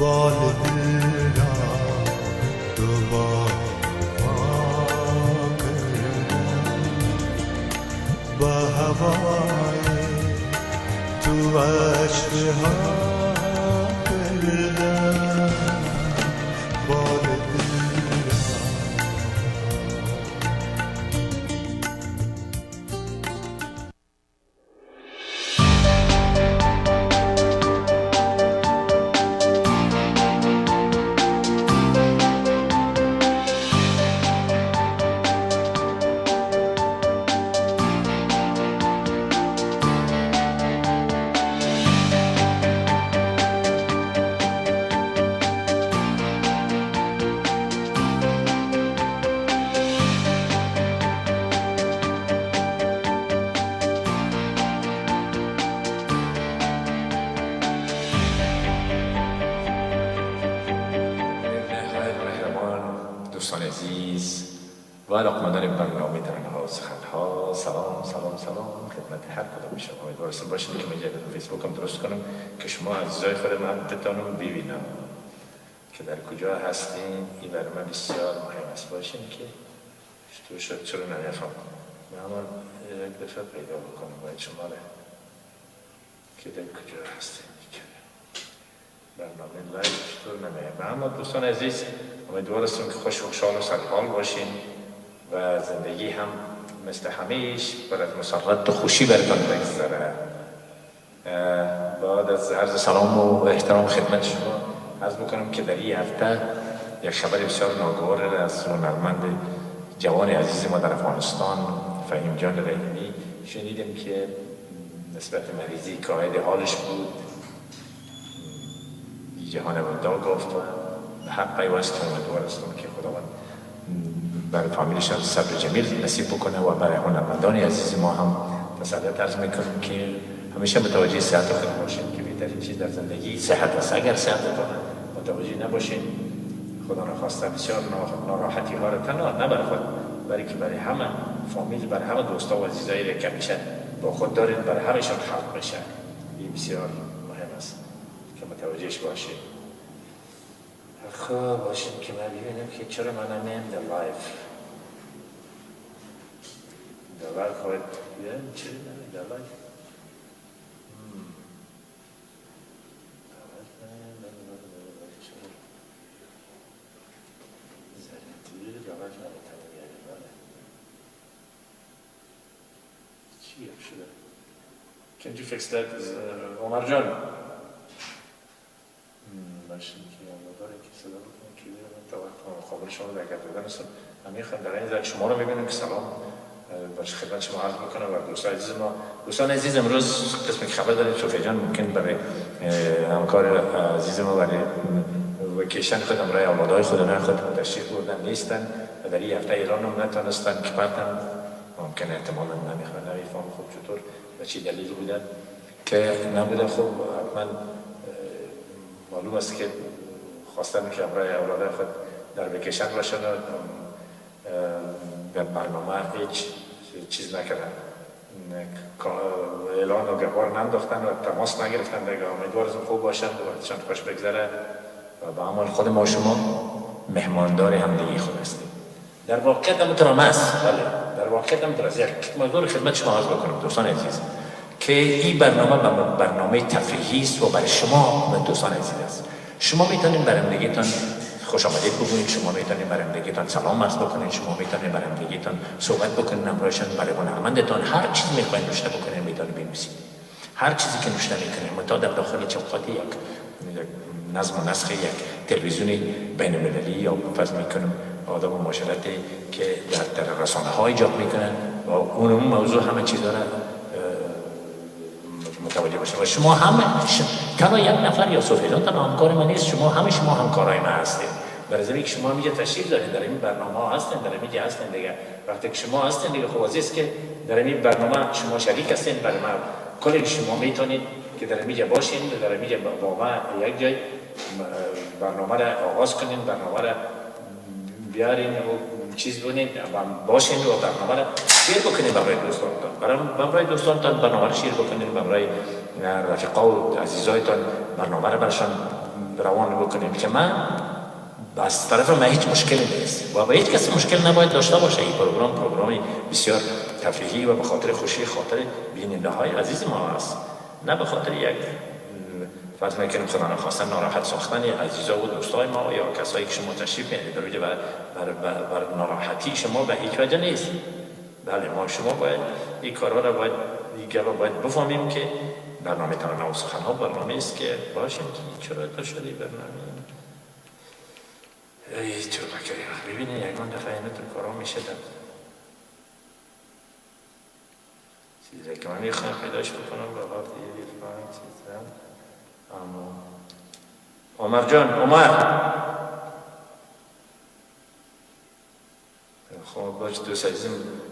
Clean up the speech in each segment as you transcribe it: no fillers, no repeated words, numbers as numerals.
بال دل را دوباره با هوای تو عشقها کردم بال دل را. دوستان عزیز و علاقمندان برنامه ترانه‌ها و سخن‌ها، سلام سلام سلام خدمت هر کدام شما. امیدوارم باشید که من جدید فیسبوکم درست کنم که شما عزیزای خودم همتون ببینم که در کجا هستین. این برنامه بسیار مهم است. باشین که تو شد چرا نمیفهمم من یک دفعه پیدا بکنم باید شما که در کجا هستین برنامه لایو چطور نمیه. اما دوستان عزیز امیدوارم که خوش و خوشحال و سرحال باشین و زندگی هم مثل همیش بر از مسرت و خوشی براتون بگذره. بعد از عرض سلام و احترام خدمت شما عرض بکنم که در این هفته یک خبر بسیار ناگوار از هنرمند جوان عزیز ما در افغانستان فهیم جان رحیمی شنیدیم که نسبت مریضی قاعد حالش بود. جهان وداع گفت و به حق پیوست امیدوار هستم که خداوند برای فامیلش صبر جمیل نصیب بکنه و برای هنرمندان عزیز ما هم تسلیت عرض میکنم که همیشه متوجه صحت خود باشین که بهترین چیز در زندگی صحت است. اگر صحتتون متوجه نباشین خدا نخواسته بسیار ناراحتی ها را تنها نه برای خود بلکه برای همه فامیل، برای همه دوستا و عزیزایی که همیشه با خود دارید برای همشون خلق بشه. این بسیار مهم است که متوجهش باشید. خب باشیم که من ببینم که چرا من نمیم در لایف خواهد بیدم چرا نمیم در لایف چی شده؟ Can you fix that عمر جان؟ باشیم که داره که صدا بکنم که من تا خبر شما رو درگرد بودن هستم. من میخوام در این زد شما رو ببینم که سلام باشه خدمت شما عرض میکنم و دوستان عزیز ما. دوستان عزیز امروز قسم خبر داریم صوفی جان ممکن برای همکار عزیز ما برای وکیشن خود برای اولادهای خود خود تشریف بردن نیستن و در این هفته ایران هم نتونستن که پرتن ممکن احتمالا نمیفهم خوب چطور و چی دلیل بودن که نبوده. خب حتما معلوم است که خواستن که برای اولادهای خود در وکیشن باشن و در برنامه هیچ چیز نکردن، اعلان و گوار ننداختن و تماس نگرفتن. دیگه امیدوارم خوب باشن و وقتشان خوش بگذره و به عمل خود ما شما مهماندار همدیگه خود هستیم. در واقعیت همونطور است، بله در واقعیت همونطور است. یک موضوع خدمت شما عرض بکنم دوستان عزیز که این برنامه تفریحی است و برای شما دوستان عزیز است. شما میتونید برندگیتان خوش آمدید بگویید، شما میتونید برندگیتان سلام عرض بکنید، شما میتونید برندگیتان صحبت بکنید، همراهشان برای هنرمندتان هر چیز میخواین نوشته بکنید میتونید بنویسید. هر چیزی که نوشته میکنید متا در داخل چوکات یک نظم و نسخ یک تلویزیونی بین المللی یا فرض میکنم آداب و معاشرتی که در رسانه ها ایجاد میکنن و اون موضوع همه چیزا را متوجه باشید. و شما هم تنها یک نفر یا صوفی جان تنها همکار من نیست، شما همکارای من هستید. برای زمین که شما میگه تشریف دارید در این برنامه ها هستین، در این میگه هستین دیگه. وقتی که شما هستین دیگه خب عزیز که در این برنامه شما شریک هستین. برای ما کلی شما میتونید که در میگه باشین، در میگه با ما یک جای برنامه را آغاز کنین، برنامه را بیارین و چیز بونین باشین و برنامه را شیر بکنین برای دوستانتان، برای دوستانتان برنامه را شیر بکنین، برای رفیقا و عزیزایتان برنامه را برشان روان بکنیم که من از طرف من هیچ مشکلی نیست و با هیچ کسی مشکل نباید داشته باشه. این پروگرامی بسیار تفریحی و به خاطر خوشی خاطر بیننده های عزیز ما است، نه به خاطر یک فرض میکنیم خدا نخواسته ناراحت ساختن عزیزا و دوستای ما یا کسایی که شما تشریف میارید در بر ناراحتی شما به هیچ وجه نیست. بله ما شما باید این کارها را باید دیگر را باید بفهمیم که برنامه ترانه و سخنها برنامه است که باشیم که چرا تو شدی برنامه ای تو بکری ببینید یکان دفعه اینو تو کارا میشه در چیزی که من میخوایم پیداش بکنم به وقت یه ریفران چیزم اما عمر جان عمر خب باش دوست عزیزم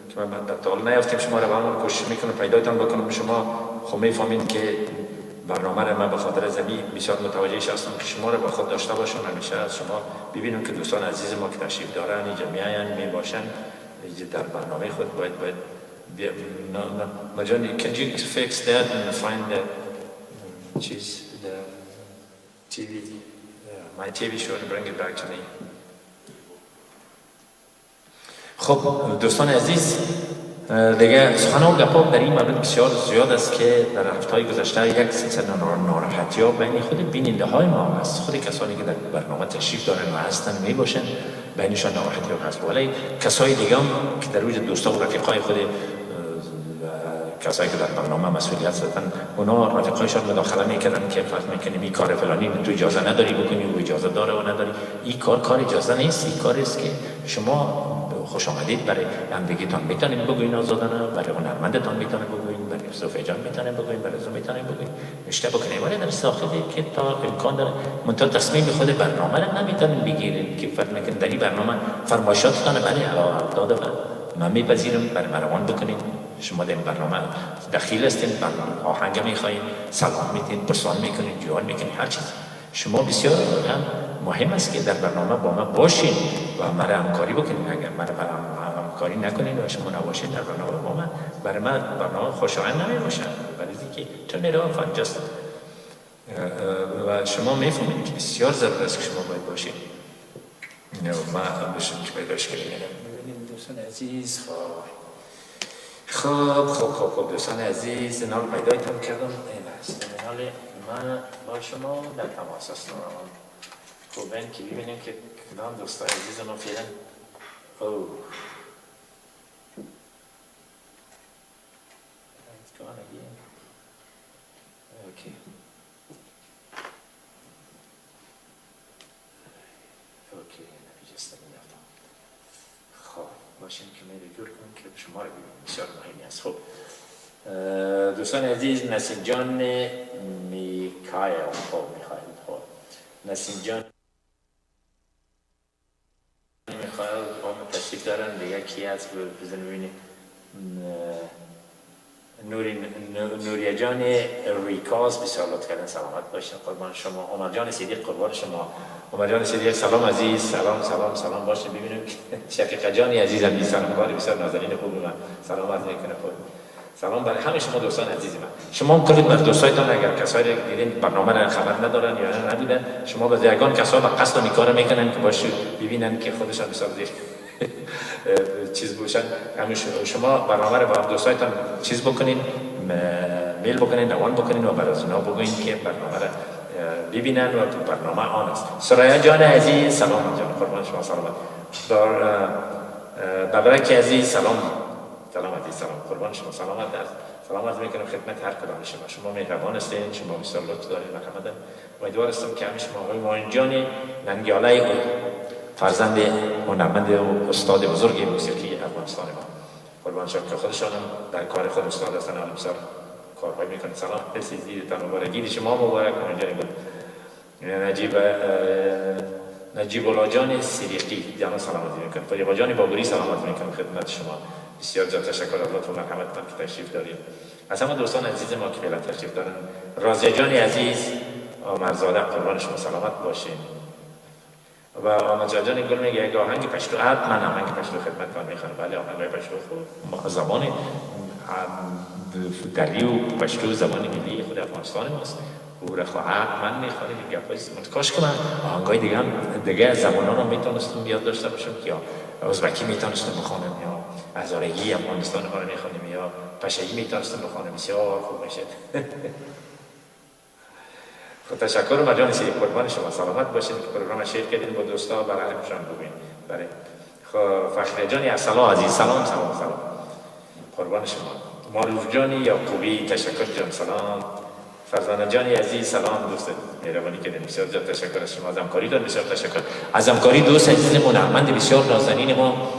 که من در تا حال نیافتیم شما رو به همون کوشش میکنم پیدایتان بکنم. شما خب میفهمید که برنامه را من به خاطر زمین بسیار متوجهش هستم که شما رو با خود داشته باشم همیشه از شما ببینم که دوستان عزیز ما که تشریف دارن اینجا میاین میباشن در برنامه خود باید مجانی can you fix that and find the cheese the TV my TV show and bring it back to me. خب دوستان عزیز دیگه سخنان و گپا در این مورد بسیار زیاد است که در هفته‌های گذشته یک سلسله ناراحتی‌ها بین خود بیننده های ما هست، خود کسانی که در برنامه تشریف دارن و هستن میباشن بینشان ناراحتی‌ها هست، ولی کسای دیگه هم که در وجود دوستا و رفیقای خود کسایی که در برنامه مسئولیت دارن اونا رفیقایشان مداخله میکردن که فرض میکنیم این کار فلانی تو اجازه نداری بکنی و اجازه داره و نداری. این کار اجازه نیست، این کاری است که شما خوش آمدید برای همدیگه‌تان میتونید بگوین آزادانه، برای هنرمندتان میتونید بگوین، برای صوفی جان میتونید بگوین، برای زو میتونید بگوین، نشته بکنید. ولی در داخلی که تا امکان داره منتها تصمیم خود برنامه را نمیتونید بگیرید که فرض میکنید در این برنامه فرمایشاتتان برای داده من میپذیرم برای مروان بکنید. شما در این برنامه دخیل هستین، آهنگ میخواین، سلام میتین، پرسان میکنید، جوان میکنید، هر چیز شما بسیار هم مهم است که در برنامه با ما باشین و مرا همکاری بکنید. اگر مرا همکاری نکنید و شما نباشید در برنامه با من، برای من برنامه خوشایند نمیباشد، برای اینکه تو نرو فانجاست و شما میفهمید که بسیار ضرورت است که شما باید باشید. ما بشیم که پیداش کنیم. ببینید دوستان عزیز، خب دوستان عزیز اینا رو پیدایتان کردم. این است من با شما در تماس هستم. خوب این که ببینیم که کدام دوستان عزیز ما فعلا It's gone again. Okay. خب باشیم که میره جور کنیم که شما رو ببینیم. بسیار مهمی است. خب دوستان عزیز، نسیم جان میکایل نسیم جان میخواد با ما تشریف دارن. دیگه کی هست بزن ببینیم؟ نوریه جان ریکاز بسیار لطف کردن، سلامت باشین، قربان شما. عمر جان صدیق قربان شما. عمر جان صدیق سلام عزیز، سلام باشین. ببینیم شقیقه جانی عزیزم بی سلامکاری بسیار نازنین خوب من سلام عرض میکنه. خود سلام برای همه شما دوستان عزیز من. شما هم کنید بر دوستایتان اگر کسایی دیدین برنامه را خبر ندارن یا نبودن، شما به یگان کسا به قصد این کارو میکنن که باشه ببینن که خودشان بسیار چیز باشن. شما برنامه را با دوستایتان چیز بکنین، میل بکنین، روان بکنین و برای اونا بگوین که برنامه را ببینن و تو برنامه آن است. سریا جان عزیز سلام جان، قربان شما سلامت. ببرک عزیز سلام عزیز، سلام قربان شما. سلامت میکنم خدمت هر کدام شما. شما مهربان هستین، شما بسیار لطف دارین و خدمت. امیدوار هستم که همه شما آقای معین جان ننگیاله فرزند هنرمند و استاد بزرگ موسیقی افغانستان ما قربان شما که خودشان در کار خود استاد هستن و بسیار کارهایی میکنن. سلام پسیدیدتان مبارک شما مبارک نجیب الله جان سریقی جان سلامت میکنم. فریقا جان بابوری سلامت میکنم خدمت شما. بسیار زیاد تشکر از لطف و مرحمتتان که تشریف دارید. از همه دوستان عزیز ما که فعلا تشریف دارن، رازی جان عزیز آمرزاده قربان شما سلامت باشین. و آمد جان گل میگه یک آهنگ پشتو من آهنگ پشتو خدمتتان میخوام. بله آهنگ پشتو خوب زبان دری و پشتو زبان ملی خود افغانستان ماست. او را خواهد من میخوانیم این گپ هست. کاش که من آهنگای دیگه از زبانان رو میتونستم بیاد داشته باشم که یا ازبکی میتونستم بخوانم یا هزارگی افغانستان رو میخوانیم یا پشه‌ای میتونستم بخوانم. بسیار خوب میشه. خب تشکر مرجان سید، قربان شما، سلامت باشید که پروگرام شیر کردید با دوستا برای همشان ببین. بله. خب فخر جانی ارسلا عزیز، سلام. قربان شما. معروف جانی یعقوبی، تشکر جان، سلام. فرزانه جانی عزیز، سلام دوست مهربانی کردین، بسیار زیاد تشکر از شما. از همکاریتون بسیار تشکر. از همکاری دوست عزیزمون هنرمند بسیار نازنین ما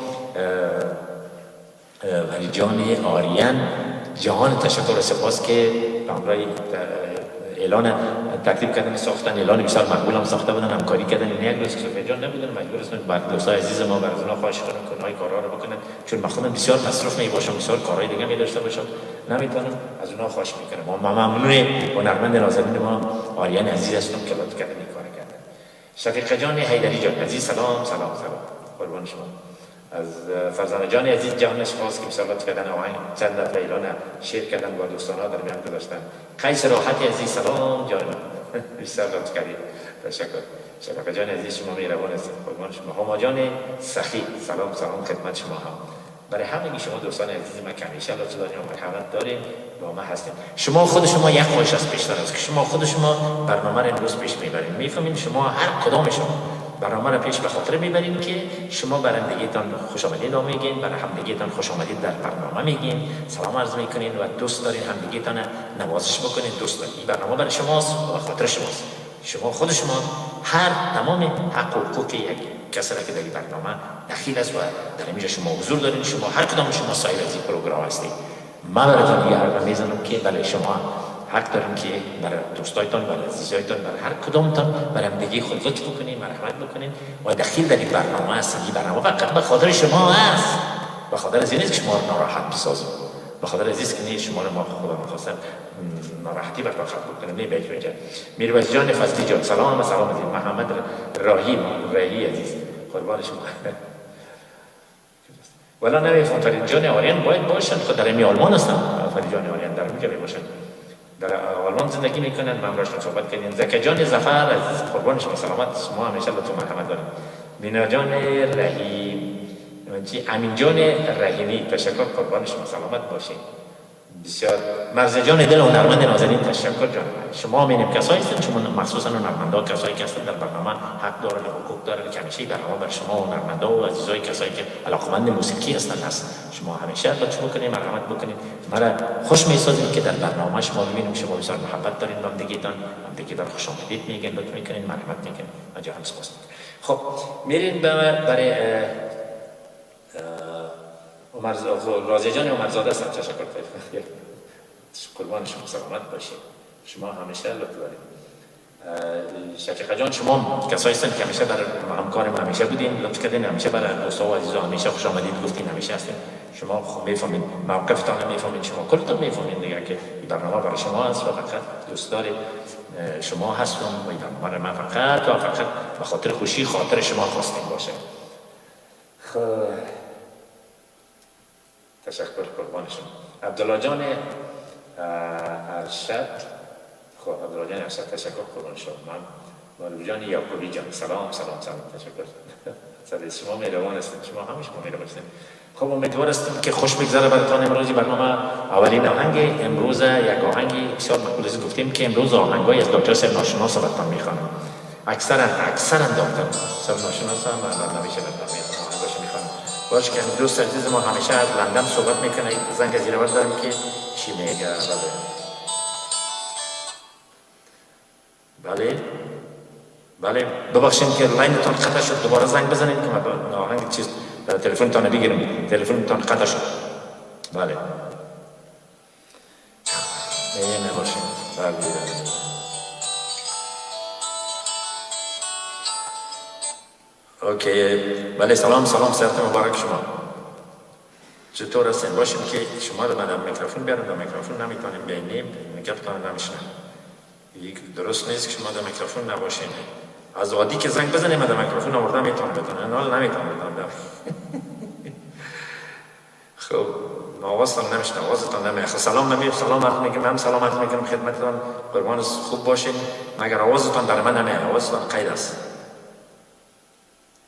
ولی جان آریان، جهان تشکر و سپاس که همراهی اعلان تکلیف کردن ساختن اعلان بسیار مقبول هم ساخته بودن، همکاری کردن. این یک روز که صفحه جان نبودن مجبور هستن بر دوستای عزیز ما بر از اونها خواهش کنم که اونها کارا رو بکنن، چون مخصوصا بسیار مصروف می باشم، بسیار کارهای دیگه می داشته باشم، نمیتونم. از اونها خواهش میکنم. ما ممنون هنرمند نازنین ما آریان عزیز هستم که لطف کردن این کار کردن. شفیق جان حیدری جان عزیز، سلام. قربان شما. از فرزانه جان عزیز جانش خواست که بسیارت کردن آهنگ چند دفعه اعلان شیر کردن با دوستانا در میان گذاشتن. قیس راحتی عزیز، سلام جان من. بسیارت کردید، تشکر. شفیق جان عزیز شما مهربان هستید، قربان شما. هما جان سخی، سلام خدمت شما هم. برای همه شما دوستان عزیز من که همیشه لطف دارین و مرحمت دارین با ما هستین. شما خود شما یک خواهش از پیشتر است که شما خود شما برنامه رو امروز پیش میبرین. میفهمین شما هر کدام شما برنامه رو پیش به خاطر میبرین که شما برندگیتان خوش آمدید میگین، برای همدیگهتان خوش آمدید در برنامه میگین، سلام عرض میکنین و دوست دارین همدیگهتان نوازش بکنین. دوست دارین این برنامه برای شماست و به خاطر شماست. شما خود شما هر تمام حق و حقوق یک کسی را که در این برنامه دخیل است و در اینجا شما حضور دارین. شما هر کدام شما صاحب از این پروگرام هستید. من براتون یه حرف میزنم که برای شما حق داریم که برای دوستایتان، برای عزیزایتان، برای هر کدامتان برای همدیگه خود لطف بکنین، مرحمت بکنین و دخیل در این برنامه هستید. این برنامه فقط به خاطر شما است، به خاطر از این نیست که شما رو ناراحت بسازیم، به خاطر از این که نیست شما رو ما خدا می‌خواستم ناراحتی برپا بکنم. نه بیت میگه میرویس جان فضلی جان، سلام عزیز. محمد راهی عزیز، قربان شما. ولی نمیفهم فرید جان آریان باید باشن، خود در امی آلمان هستن. فرید جان آریان در میگه باشن، در آلمان زندگی میکنن. من براشون صحبت کردیم. زکی جان ظفر عزیز، قربان شما، سلامت. شما همیشه لطف و مرحمت دارین. مینا جان رحیم، امین جان رحیمی، تشکر، قربان شما، سلامت باشین. بسیار مرز جان دل هنرمند نازنین، تشکر جان. شما همین کسایی هستید، شما مخصوصا هنرمندا کسایی که هستند در برنامه حق دارن و حقوق دارن که همیشه برنامه بر شما هنرمندا و عزیزای کسایی که علاقمند موسیقی هستند هست. شما همیشه لطف بکنید، مرحمت بکنید. مرا خوش می‌سازید که در برنامه شما ببینیم شما بسیار محبت دارین با همدیگه خوش آمدید میگن، لطف میکنین، مرحمت میکنین. اجازه هم سپاس. خب میریم برای رازی جان عمرزاده هستم، تشکر کنید. قربان شما، سلامت باشید. شما همیشه لطف دارید. شفیق جان شما کسایی هستند که همیشه برای همکارم همیشه بودین، لطف کردین، همیشه برای دوستا و عزیزا همیشه خوش آمدید گفتین، همیشه هستین. شما خب میفهمین موقفتان، میفهمین شما کلتون میفهمین دیگه که این برنامه برای شما است و فقط دوست دارید شما هستم و این برنامه من فقط به خاطر خوشی خاطر شما خواستیم باشه. خب تشکر، قربان شما. عبدالله جان ارشد، خب عبدالله جان ارشد، تشکر، قربان شما. من معروف جان یعقوبی جان، سلام، تشکر. سر شما مهربان هستید، شما همه شما مهربان هستید. خب امیدوار هستم که خوش بگذره براتون امروز برنامه. اولین آهنگ امروز یک آهنگی بسیار مقبول است. گفتیم که امروز آهنگای از دکتر سرناشناس براتون میخوانم. اکثرا دکتر سرناشناس هم نمیشه براتون میخوانم. باشه که دوست عزیز ما همیشه از لندن صحبت میکنه. زنگ از ایران داریم که چی میگه. بله ببخشید که لاینتون قطع شد، دوباره زنگ بزنید که من آهنگ چیز تلفنتون بگیرم. تلفنتون قطع شد. بله نباشید. اوکی. بله سلام، سرت مبارک شما. چطور هستین؟ باشین که شما رو من میکروفون بیارم. در میکروفون نمیتونیم بینیم، میکروفون نمیشنم. درست نیست که شما در میکروفون نباشین. از عادی که زنگ بزنیم در میکروفون آوردم میتونم بدونم، حالا نمیتونم بدونم. خب آوازتان نمیشنم، آوازتان نمیاد. سلام نمیاد، سلام عرض میکنم، هم سلام عرض میکنم خدمتتان، قربان خوب باشین. مگر آوازتان در من نمیاد، آوازتان قید است،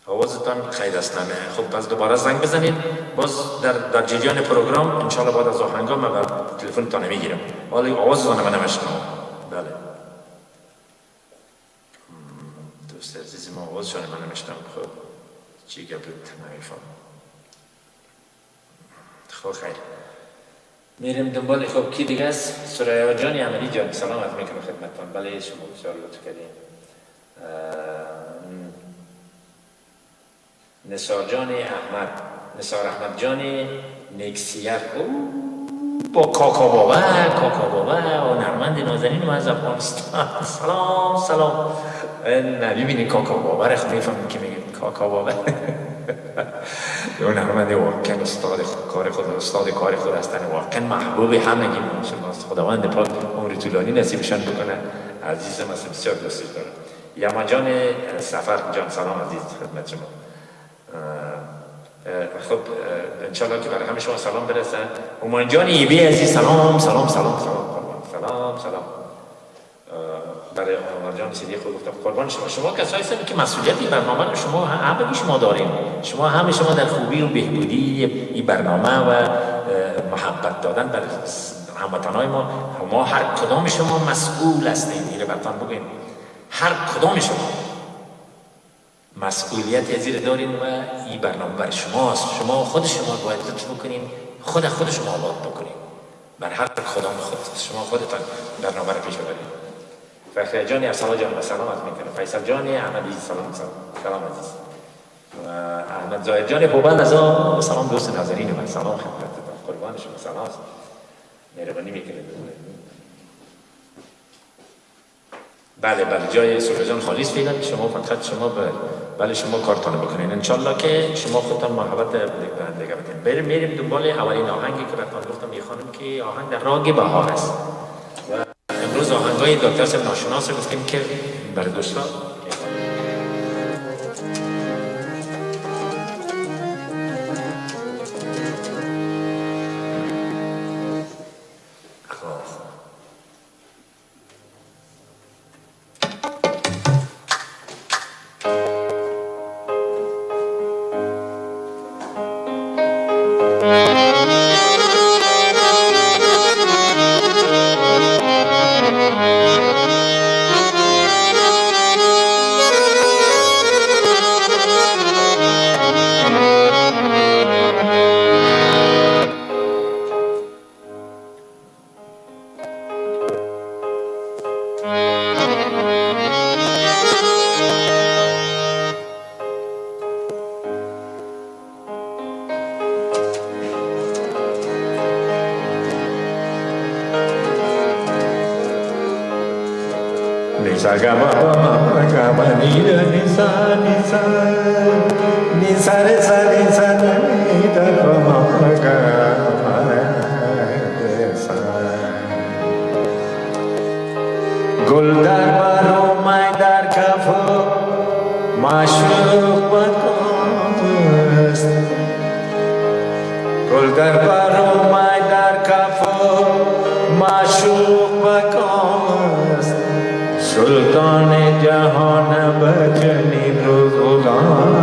آوازتان قید است نمیاد. خب پس دوباره زنگ بزنید، باز در جریان پروگرام ان شاء الله بعد از آهنگا من تلفنتان میگیرم، ولی آوازتان من نمیشنم. بله دوست عزیز ما آوازشان من نمیشنم. خب چی گپ بود نمیفهمم. خب خیر میریم دنبال. خب کی دیگه است؟ سریا جانی عملی جان سلام عرض میکنم خدمتتان. بله شما بسیار لطف کردین. نثار جان احمد، نثار احمد جان نیکسیر با کاکا بابا و نرمند نازنین ما از افغانستان. سلام نبیبینی کاکا بابا رخ میفهمیم که میگیم کاکا بابا. اون نرمند واقعا استاد کار خود هستن، واقعا محبوب همگی شماست. خداوند پاک عمر طولانی نصیبشان بکنه. عزیزم است، بسیار دوستش دارم. یما جان سفر جان سلام عزیز خدمت شما. خب انشالله که برای همه شما سلام برسن. اومان جان ایبی عزیز سلام برای اومان جان صدیق خود گفتم قربان شما کسایی هستید که مسئولیتی برنامه رو شما همگی شما دارین. شما در خوبی و بهبودی این برنامه و محبت دادن بر هموطنای ما هر کدام شما مسئول هستین. اینو براتون بگم، هر کدام شما مسئولیت زیر دارین و این برنامه بر شماست. شما خود شما باید لطف بکنین، خود شما آباد بکنین بر هر کدام شما خودتان برنامه رو پیش ببرید. فخر جان ارسلا جان سلام عرض میکنم. فیصل جان احمدی سلام عزیز. احمد زاهد جان پوبند از سلام دوست ناظرین من سلام خدمتتون، قربان شما سلام مهربانی میکنید. بله جای سریا جان خالی است فعلا. شما فقط بله شما کارتون بکنین ان شاء الله که شما خودتان محبت دیگه بدین. میریم دنبال اولین آهنگی که براتون گفتم میخوانم که آهنگ در راگ بهار است. و امروز آهنگای دکتر صاحب ناشناس رو گفتیم که برای دوستان Nisa gama gama nida nisa re sa nida gama sa gul dar baro mai dar kafo mashruq bakast gul dar baro mai dar kafo mashruq bakast सुल्तान जहान बजनी गुलाम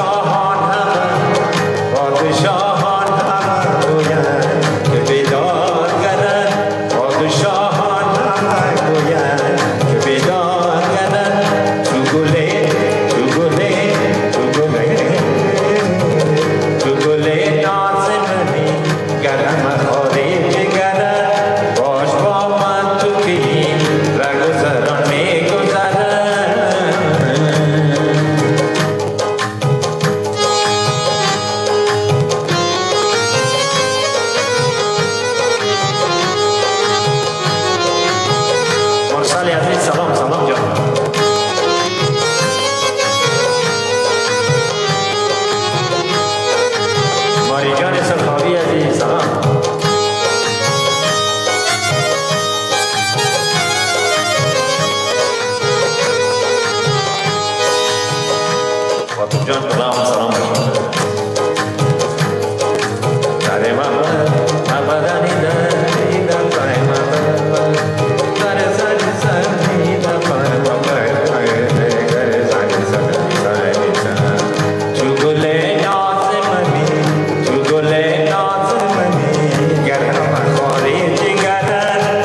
پادشاهان همه پادشاهان همه گویند که بیدار گردن پادشاهان همه گویند که بیدار گردن تو گله تو گله تو گله تو گله نازمنی گرم خاری جگرن باش با من تو که رگذران میگذرن مرسل عزیز سلام سلام جان ماری جان سرخاوی عزیز سلام خاطر جان سلام سلام داره مبدنی داری داره مبدنی داره سری سری داره مبدنی داره سری سری تو گله نازمنی تو گله نازمنی گرم خاری جگرن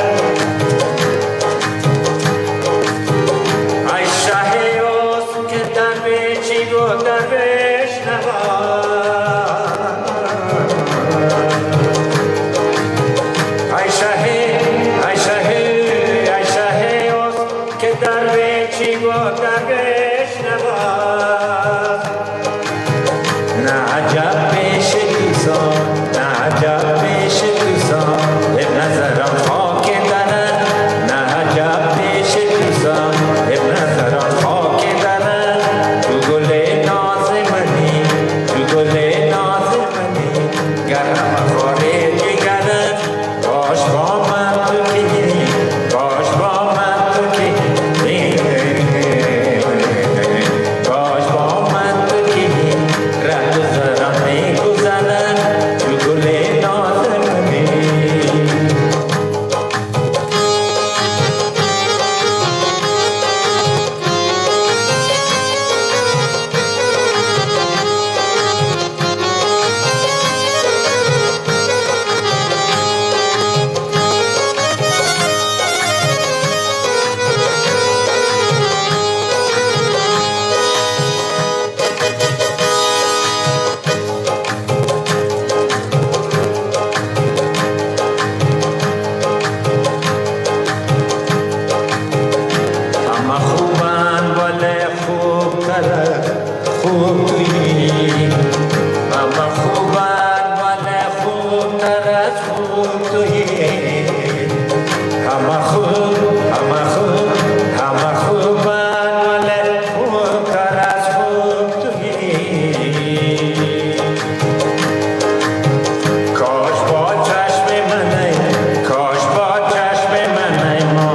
ای شه اوست که درویشی گو درویش ای شه اوست که درویشی گو درویش نه عجب پیش دوستان نه عجب پیش دوستان ابن نظرم خاک درن نه عجب پیش دوستان ابن نظرم خاک درن تو گله نازمنی تو گله نازمنی گرم خاری جگرن باش با من تو که باش با من تو که باش با من تو که رگذران میگذرن تو گله نازمنی همه خوبن ولی خوب تره خوب تویی همه خوبن ولی خوب تره خوب تویی همه خوب همه خوب همه خوبن ولی خوب تره خوب تویی کاش با چشم منه کاش با چشم منه ما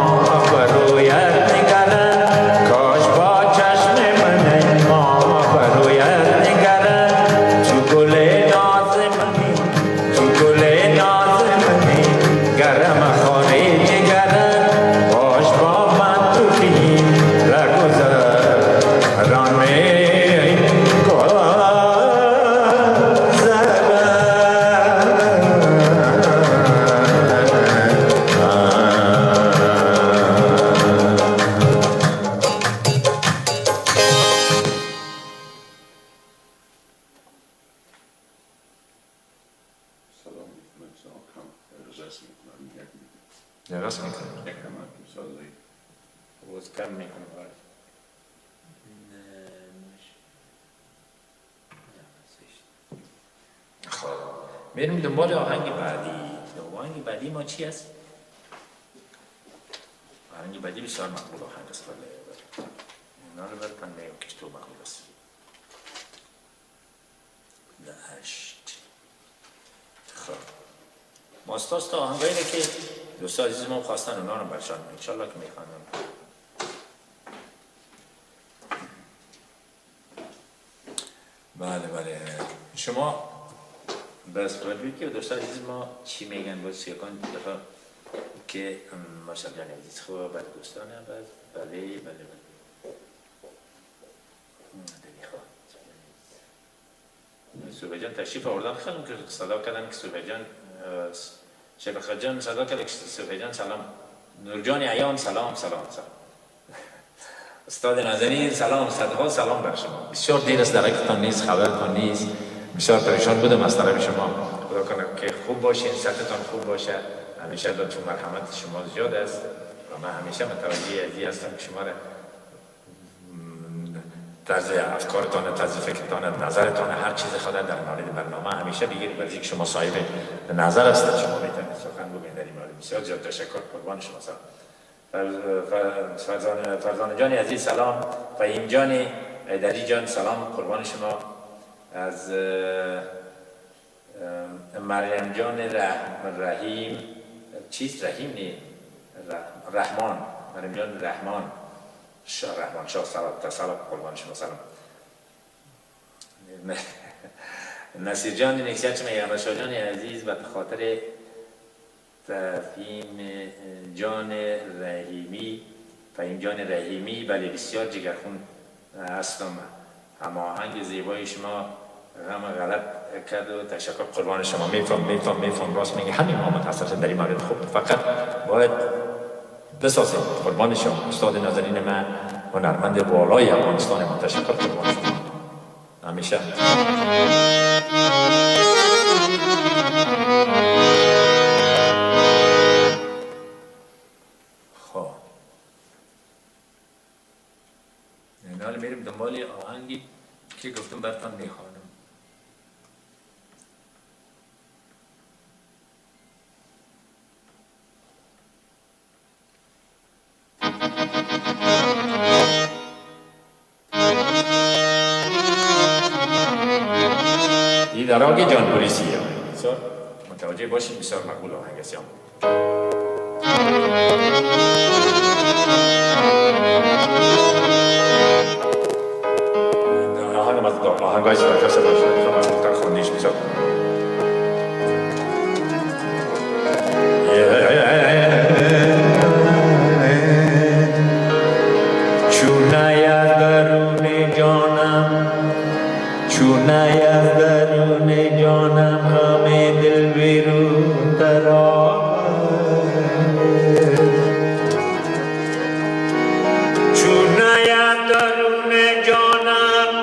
برویت نگرن کاش با چشم منه ما برویت نگرن تو گله نازمنی تو گله نازمنی گرم خانه جگرن باش با من تو که رگذران سلام میکنم کم رزرس میکنم درست میکنم یکم سازی روز کم میکنم خب بریم دنبال آهنگ بعدی آهنگ بعدی ما چی است؟ آهنگ بعدی بسیار مقبول آهنگ است اینا رو برکن بگم که تو مقبول است دشت خب ماستاست آهنگایی که دوستا عزیز ما خواستن اونا رو برشان انشالله که میخوانم بله بله شما بس بردوی که دوستا عزیز ما چی میگن باید سیاکان دفعه که ماشاءالله جان عزیز خوب بعد دوستانه بعد بله بله بله صوفی جان تشریف آوردن، خیلی که صدا کردن که صوفی جان شفقت جان صدا کرد که صوفی جان سلام، نورجان ایام سلام سلام سلام. استاد نازنین سلام، صدها سلام بر شما. بسیار دیر است درکتان نیست، خبرتان نیست، بسیار پریشان بودم از طرف شما. خدا کنه که خوب باشین، صحتتان خوب باشه، همیشه لطف و مرحمت شما زیاد است و من همیشه متوجه ازی هستم که شما را طرز افکارتان، طرز فکرتان، نظرتان، هر چیز خود در مورد برنامه همیشه بگیرید، ولی که شما صاحب نظر هستید، شما میتونید سخن بگویید در این مورد. بسیار زیاد تشکر، قربان شما. فرزان جان عزیز سلام، فهیم جان ایدری جان سلام، قربان شما. از مریم جان رحیم چیست؟ رحیم نی رحمان، مریم جان رحمان رحمان شاه سلام، قربان شما سلام. نصیر جان نکسیت میگم، رشا جان عزیز و خاطر فهیم جان رحیمی بله بسیار جگرخون هستم، هماهنگ زیبای شما غم غلط کرد و تشکر، قربان شما. میفهم راست میگه، همین ما متاسفم در این مورد. خوب فقط باید بسازیم، قربان شما. استاد نازنین من هنرمند والای افغانستان ما، تشکر، قربان شما همیشه. خب حالا میریم دنبال آهنگی که گفتم برتان میخوانم. این در آقای جان پولیسیه، بسیار متوجه باشید، بسیار مقبول آهنگ است. آهنگای سرکه صدا شده شما مختار خوندیش بسیار چونه یا درون جانم، چونه یا درون جانم، همه دل بیرون ترا چونه یا درون جانم،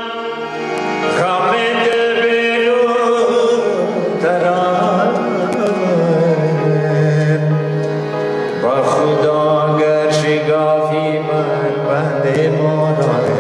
همه دل بیرون ترا با خدا گر شگافی من بنده مورانه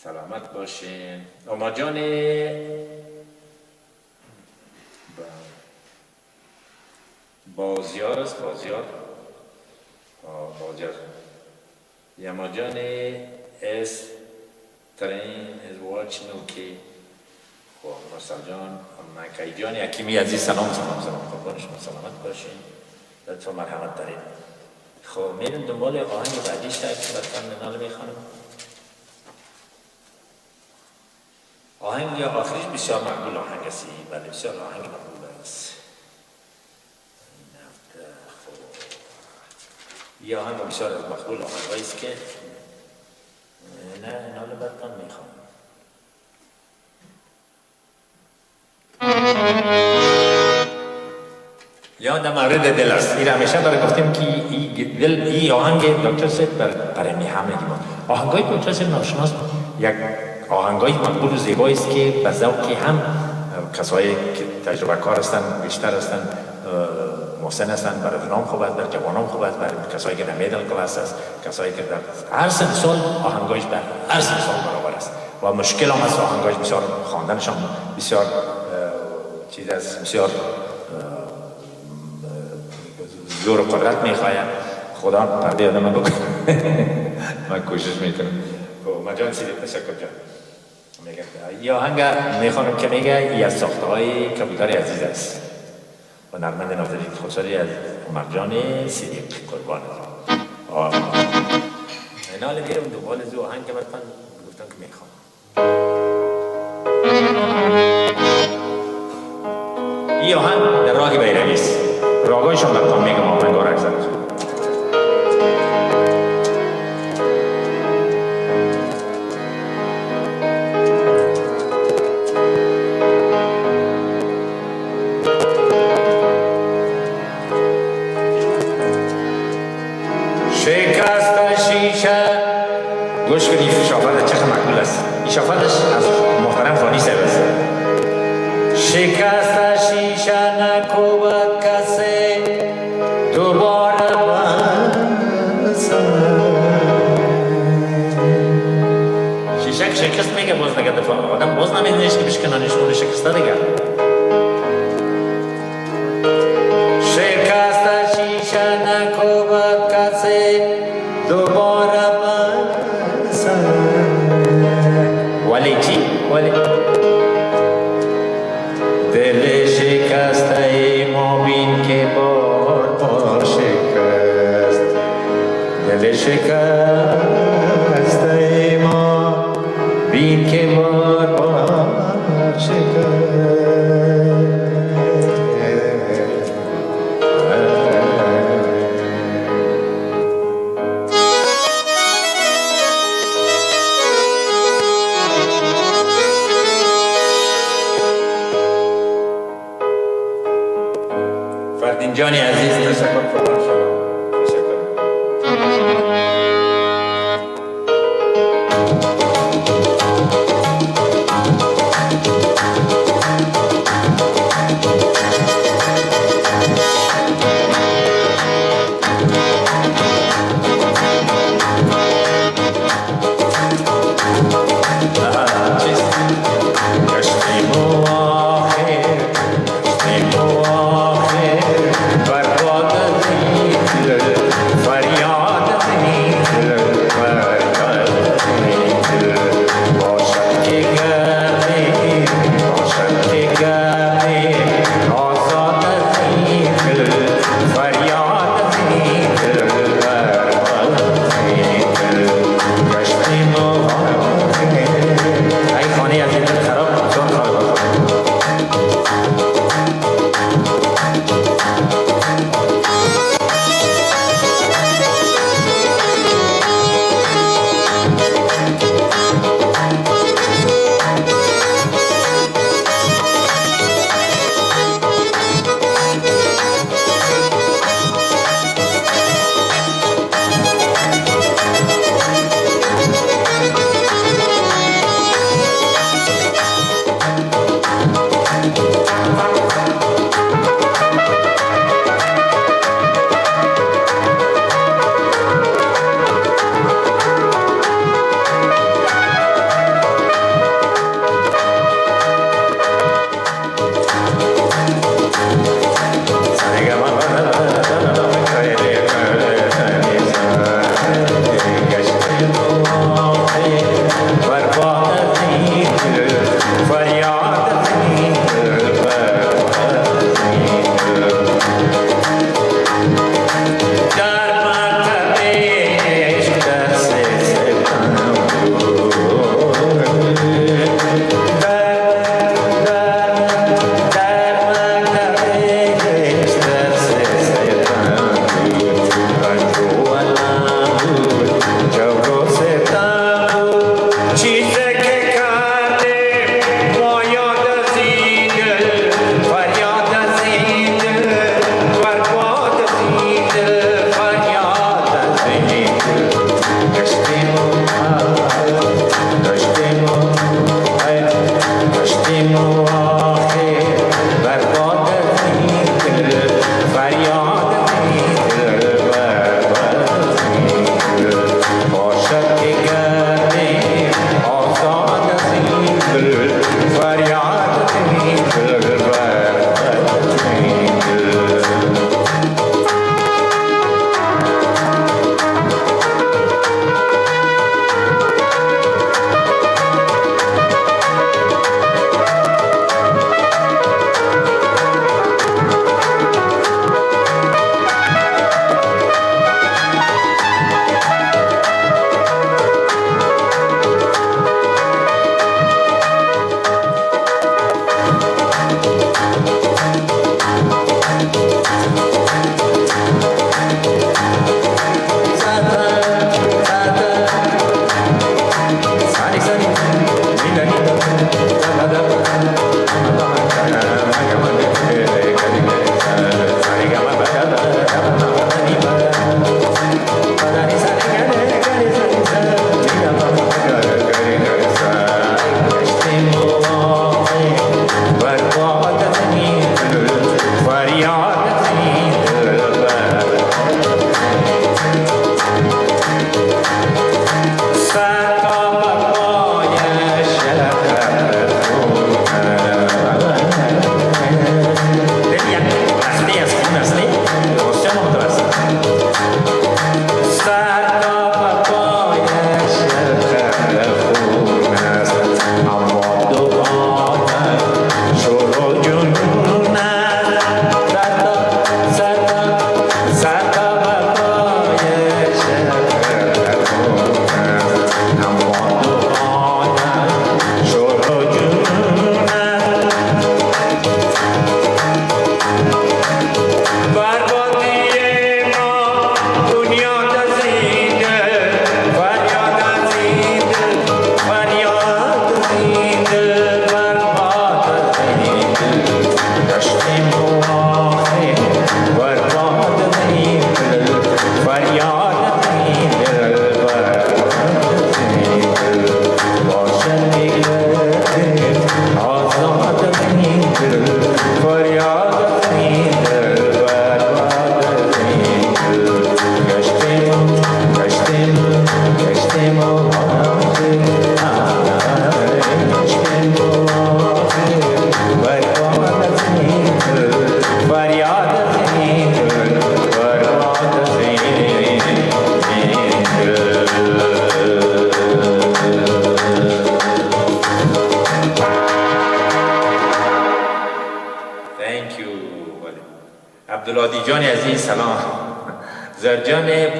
سلامت باشین. اما جان بازیار است، بازیار یما جان اس ترین ازواج نوکی خب مرسل جان مکی جان یکیمی عزیز سلام قربان شما سلامت باشین. لطفا مرحمت دارید. خب میریم دنبال آهنگ بعدیش که لطفا منال میخوانم. آهنگ یا آخریش بسیار مقبول آهنگ است، بله بسیار آهنگ مقبول است. یه آهنگ بسیار از مقبول آهنگ است که نه نال بدتن میخوام. یاد مورد دل است. این همیشه داره گفتیم که این آهنگ دکتر سید برای همگی ما آهنگای دکتر سید ناشناس یک آهنگای مقبول و زیبایی است که به ذوق هم کسایی که تجربه کار هستند بیشتر هستند محسن هستند، برای نام خوب است، در جوانان خوب است، برای کسایی که در میدل کلاس است، کسایی که در هر سن سال آهنگایش در هر سن سال برابر است و مشکل هم است. آهنگایش بسیار خواندنشان بسیار چیز است، بسیار زور و قدرت میخواهد. خدا پرده آدم بکنه. من کوشش میکنم. مجان سیدی تشکر جان. میگه یا آهنگ میخوانم که میگه ای از ساخته های کبوتر عزیز است و نرمند نازنین خسروی از مرجان صدیق قربان اینال میرم دوباره زو آهنگ که براتون گفتم که میخوام. این آهنگ در راگ بیرنگی است. راگایشون براتون میگم آهنگ ها را اکثر شکست شیشه گوش کنی شافت چقدر مقبول است. این شافتش از محترم فانی صاحب است. شکست شیشه نکوبد کسی دوباره بزن. شیشه که شکست میگه باز نگه دفعه آدم باز نمیدونیش که بشکنانش اون شکسته دیگه. شکست شیشه نکوبد کسی دوباره بزن. ولی چی؟ ولی دل شکسته ما بین که بار بار شکست. دل شکسته ما بین که بار بار شکست. فردین جانی عزیز تشکر فرمان شما. تشکر.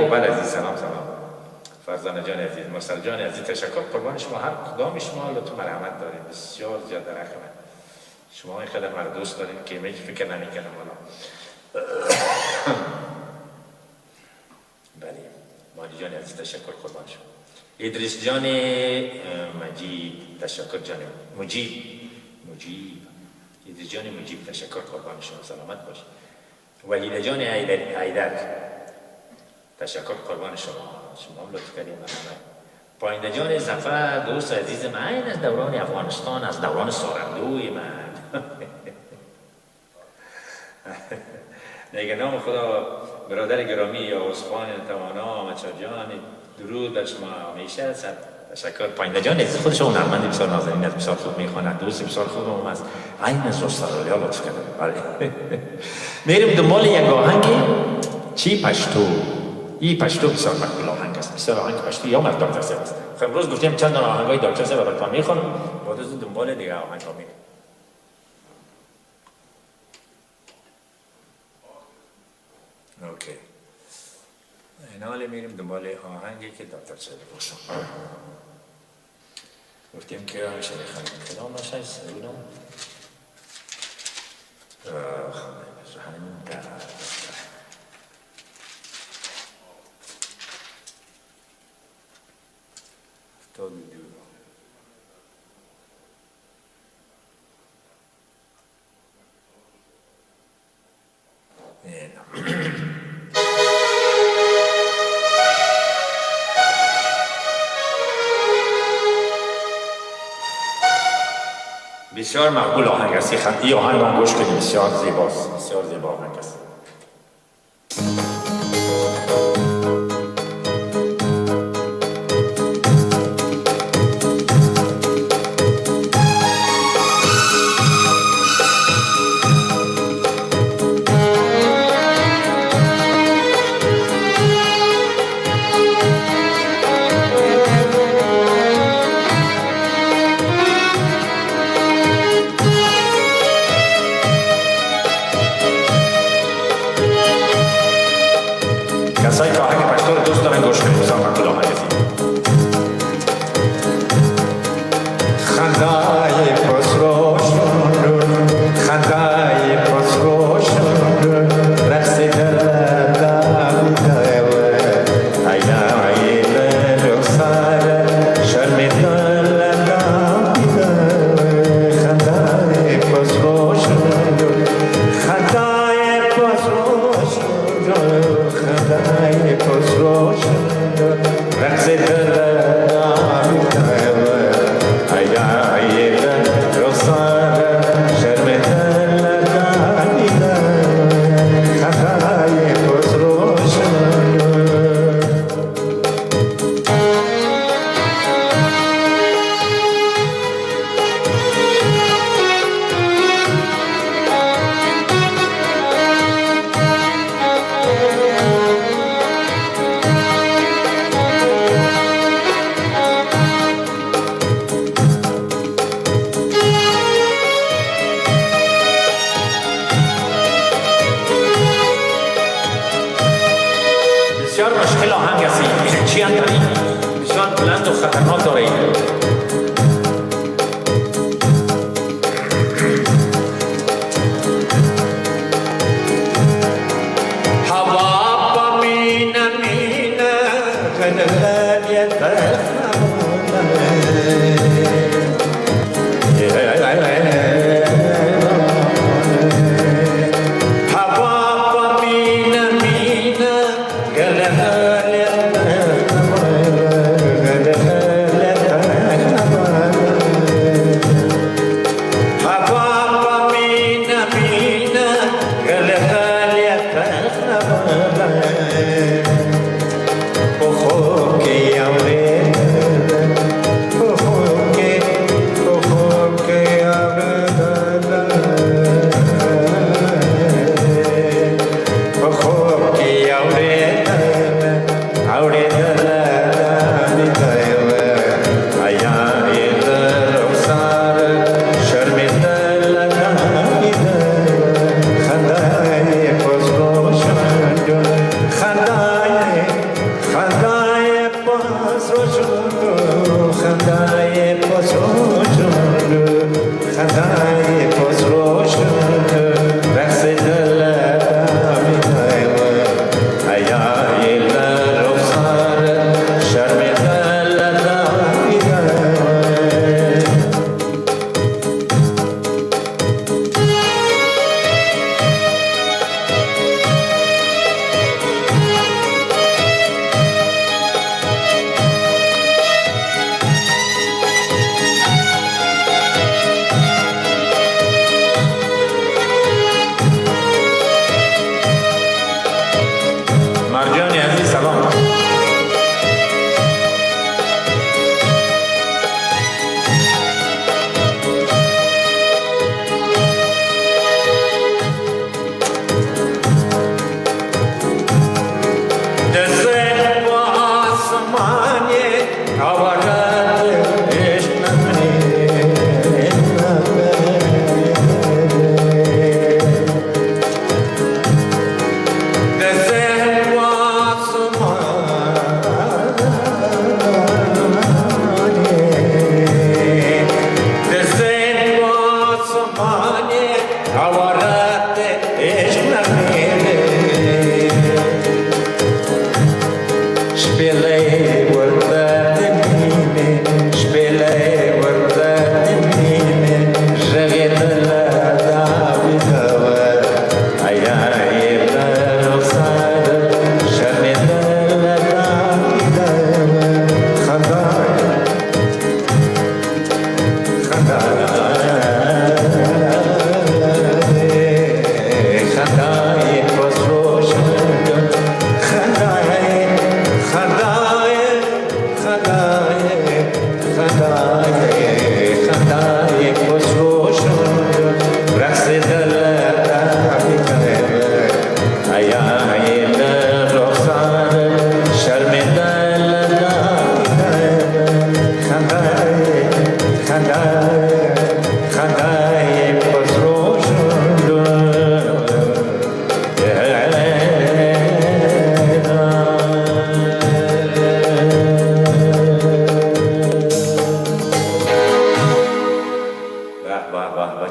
بله عزیز سلام فرزانه جان عزیز مستر جان عزیز تشکر قربان شما هر کدام شما لطف مرحمت دارید بسیار زیاد در حق من شما اینقدر مرا دوست دارید که من فکر نمی‌کنم والا بله مالی جان عزیز تشکر قربان شما ادریس جان مجید تشکر جان مجیب ادریس جان مجیب تشکر قربان شما سلامت باشید ولیده جان ایدر تشکر قربان شما هم لطف کردیم پاینده جان زفر دوست عزیز من این از دوران افغانستان از دوران سارندوی من نگه خدا برادر گرامی یا عثمان توانا آمد شاه جان درود بر شما همیشه تشکر پاینده جان عزیز خودش اون نرمندی بسیار نازنین است بسیار خوب میخواند دوست بسیار خوب هم است این از استرالیا لطف کرده میریم دنبال یک آهنگی چی پشتو این پشتو بسیار مقبول آهنگ است بسیار آهنگ پشتو یا از دکتر سیب است خب امروز گفتیم چند دانه آهنگای دکتر سیب براتون میخونم بعد از دنبال دیگه آهنگ ها میریم اوکی این حالی میریم دنبال آهنگی که دکتر سیب باشم گفتیم که همیشه میخونیم کدام باشه سیبونم همین در todo duro. بسیار مقبول آهنگ است این آهنگ هم گوش کنید بسیار زیباست بسیار زیبا آهنگ است کسایی که آهنگ پشتو رو دوست دارن گوش کنید بسیار مقبول آهنگ است خندای خسرو شد خندای خسرو شد رقص دلم ایدای رخسار شرم دلم خندای خسرو شد خندای خسرو شد خندای خسرو شد رقص دلم بسیار مشکل آهنگ است چی هم داری؟ بسیار بلند و خطرناک داره این هوا با مینه مینه غلغلیت Oh, خسرو شد خطای خسرو شد رقص دل حیای رخسار شرم دل مرجان عزیز سلام. دزد و آسمانی آورد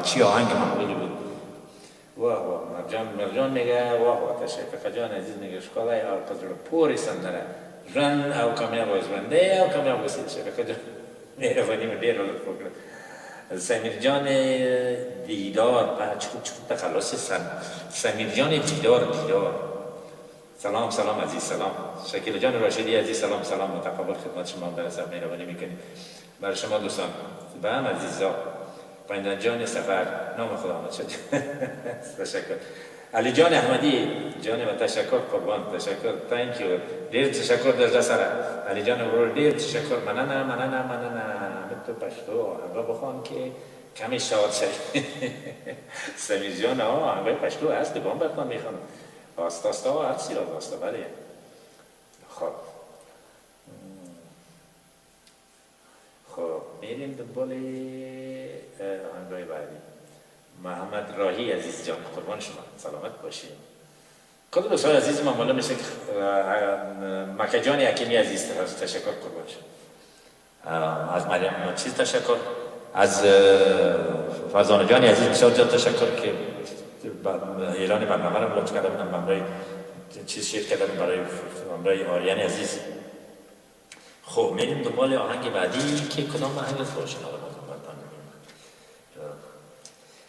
چی آهنگ معمولی بود. واه واه مرجان میگه واه واه تشکر جان عزیز میگه شکلای آرقدر پوری سندره رن او کامیاب از رنده او کامیاب بسید تشکر جان مهربانی و دیر رو فکر سمیر جان دیدار چکو تخلص سمیر جان دیدار سلام سلام عزیز سلام. شکیل جان راشدی عزیز سلام سلام متقابل خدمت شما برسم مهربانی میکنید. برای شما دوستان به هم عزیزا پایندن جان سفر نام خدا آمد شد. تشکر علی جان احمدی جان و تشکر قربان تشکر تhank you دیر تشکر در سره علی جان برو دیر تشکر مننه تو پشتو هنگاه بخوان که کمی شاد شد. سمیر جان هنگاه پشتو هست بگم برتان میخوان آستا ها هست سیراد آستا بله. خب میریم دنبال آهنگای بعدی. محمد راهی عزیز جان قربان شما سلامت باشید. کل دوستان عزیز ما مولا میشه مکه جان حکیمی عزیز تشکر قربان شما. از مریم چیز تشکر از فرزانه جان عزیز بسیار جان تشکر که ایران برنامه رو لطف کرده بودم برای چیز شیر کردم برای آریان عزیز. خب میریم دنبال آهنگ بعدی که کدام آهنگ است باشین حالا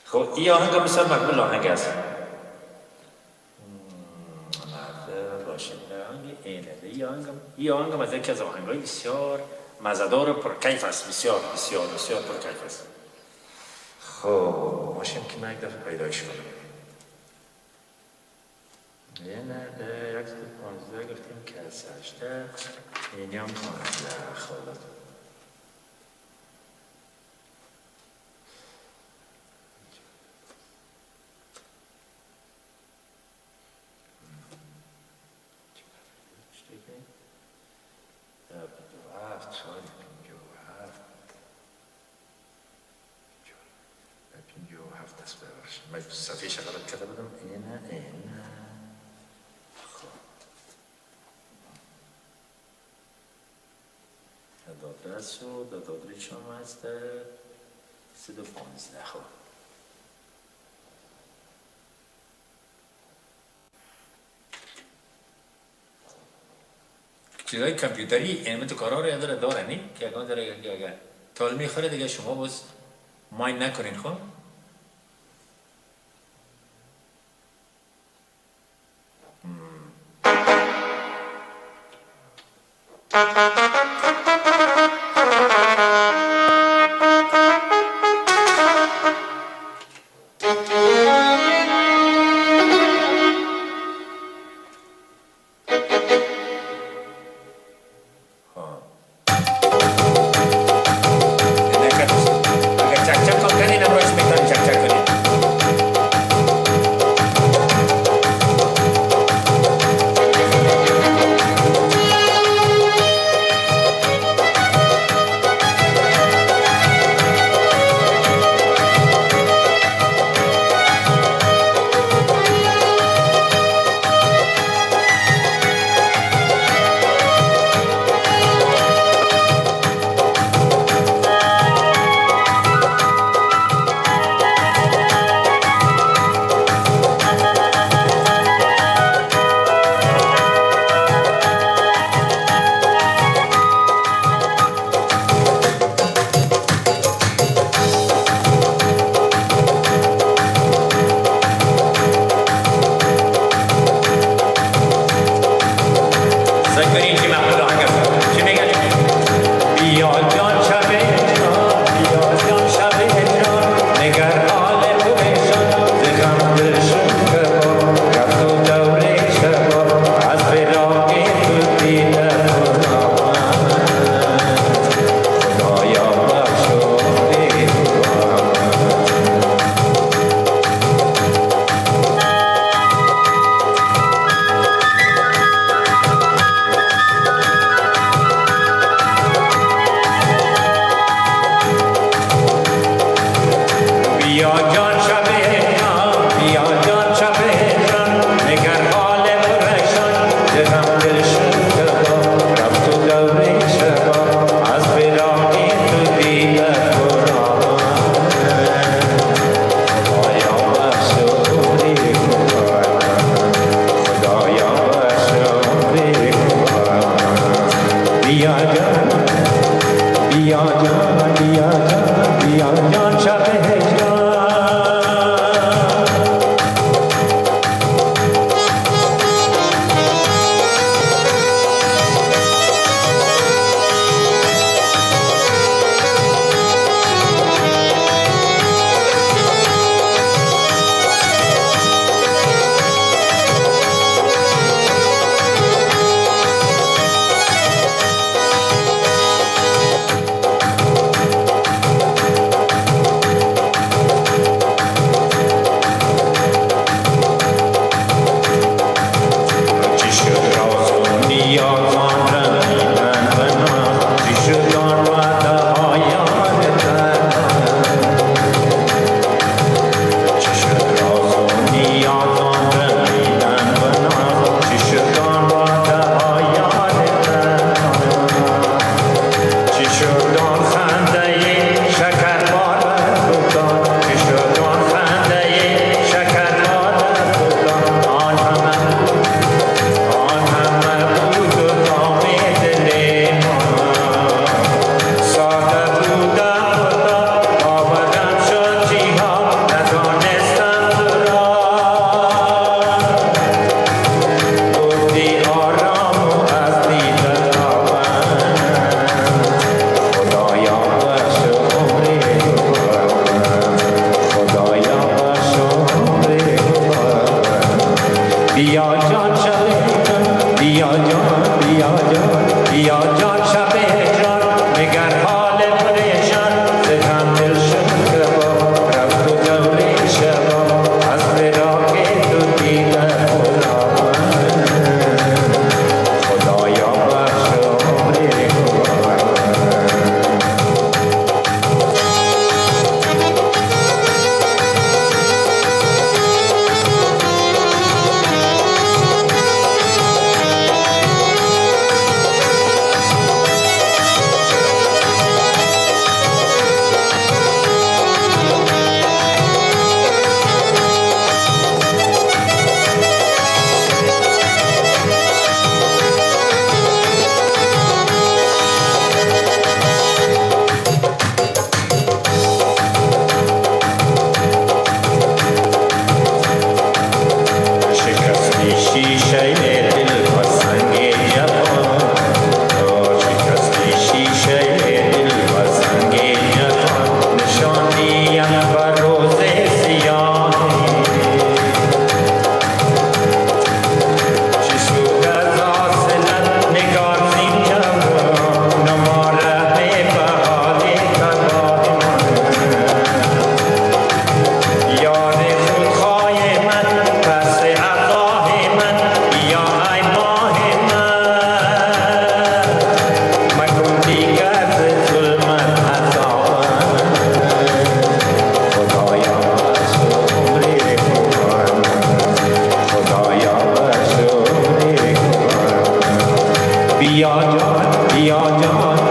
خب این آهنگ هم بسیار مقبول آهنگ است. باشین این آهنگ هم از یکی از آهنگ‌های بسیار مزه‌دار و پرکیف است. بسیار پرکیف است. خب باشیم که من یک دفعه پیدایش کنم. یه نرده یک دفعه 15 گفتیم که از 18 اینی هم 15 خالد من صفحه شغلت کرده بودم اینه داده شد دادری شما هست 115 خب چیزای کامپیوتری علم تو کارا رو یادره داره نی که اگه داره که اگه تال میخوره دیگه شما باز ماین نکنین خب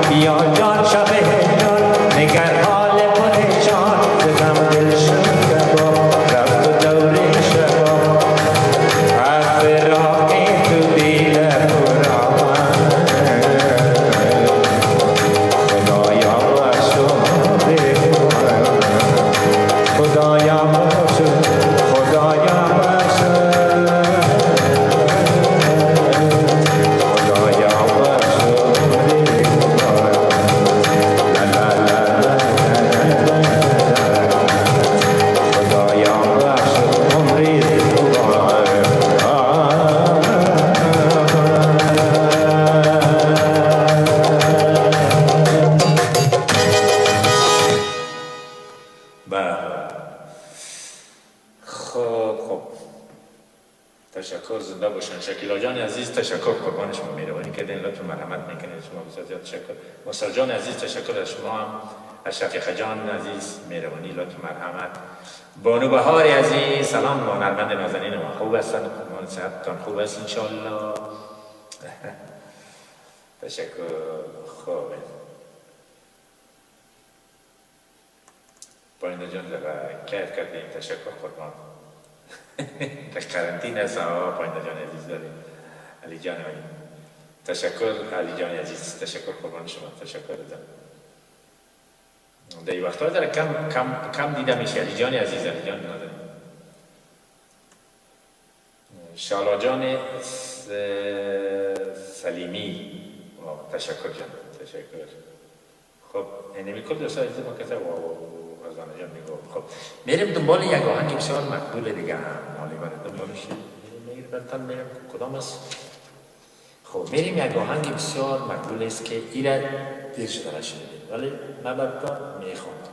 بیا جان شب هجران نگر حال پریشان زدم دل شد کباب رفت و دور شبا حرف راهی تو دیل پرآمد خدایا بخشو خدایا بخشو خدایا بخشو خدایا بخشو لا لا لا لا خدایا بخشو عمری خب تشکر زنده باشن. شکیلا جان عزیز تشکر، قربان شما، مهربانی کردین، لطف مرحمت میکنید، شما بسیار زیاد تشکر. مصطفی جان عزیز تشکر از شما هم. از شفیق جان عزیز مهربانی، لطف مرحمت. بانو بهار عزیز سلام، هنرمند نازنین ما خوب هستن، قربان صحتتان خوب است انشالله. تشکر. خوب پایینده جان کیف کردیم، تشکر قربان. در قرنطینه است پایینده جان عزیز داریم. علی جان علی تشکر، علی جان عزیز تشکر قربان شما، تشکر ازم. در این وقتها داره کم دیده میشه. علی جان عزیز، علی جان نداریم. شالا جان سلیمی تشکر جان، تشکر. خب اینمی کل دوستا عزیز ما کسا رزانه جان میگو. خب میریم دنبال یک آهنگ بسیار مقبول دیگه هم حالی برای دنبالش میریم برتن میریم کدام است؟ خب میریم یک آهنگ بسیار مقبول است که ایره دیر شده نشنیدیم ولی من برتن میخوند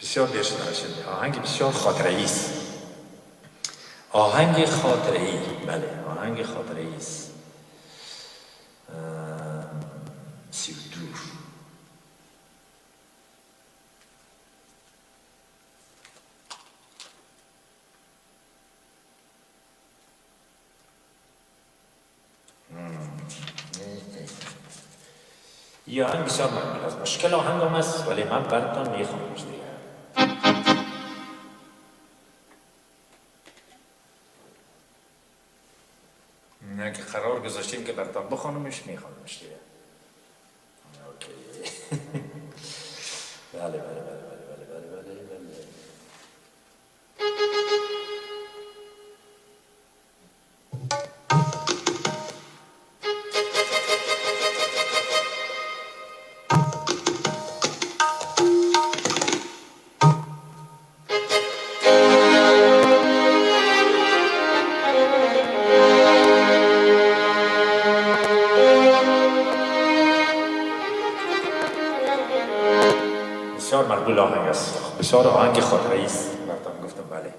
بسیار دیر شده نشنیدیم. آهنگ بسیار خاطره‌ای است. آهنگ خاطره‌ای، بله آهنگ خاطره‌ای است. سیودور یا آهنگ بسیار مقبول است. مشکل آهنگ هم است ولی من براتون میخوامش دیگه. نه که قرار گذاشتیم که براتون بخوانمش میخوامش دیگه. اوکی. بله بله بله بله بله بله بله. بسیار مقبول آهنگ است، بسیار آهنگ خاطره‌ای است. براتون گفتم بله.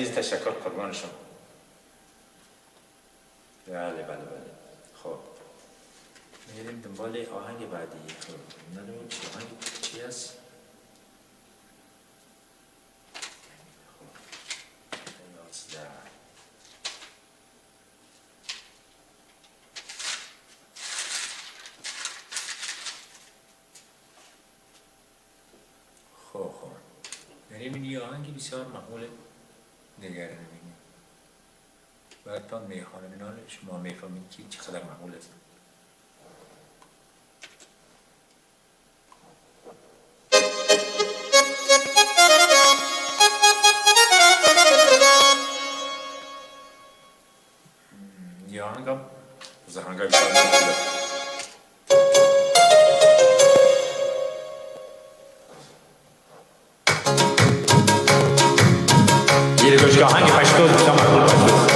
عزیز تشکر قربان شما. بله خب میریم دنبال آهنگ بعدی. خب نمیدونم چی آهنگ چی هست. خب میریم این یه آهنگی بسیار معموله نگره نمینیم براتان میخوانم اینا شما میفهمید که چقدر معمول است. یه آهنگم از آهنگای بسیار معموله. یه گوش آهنگ پشتو بسیار معمول پشتو.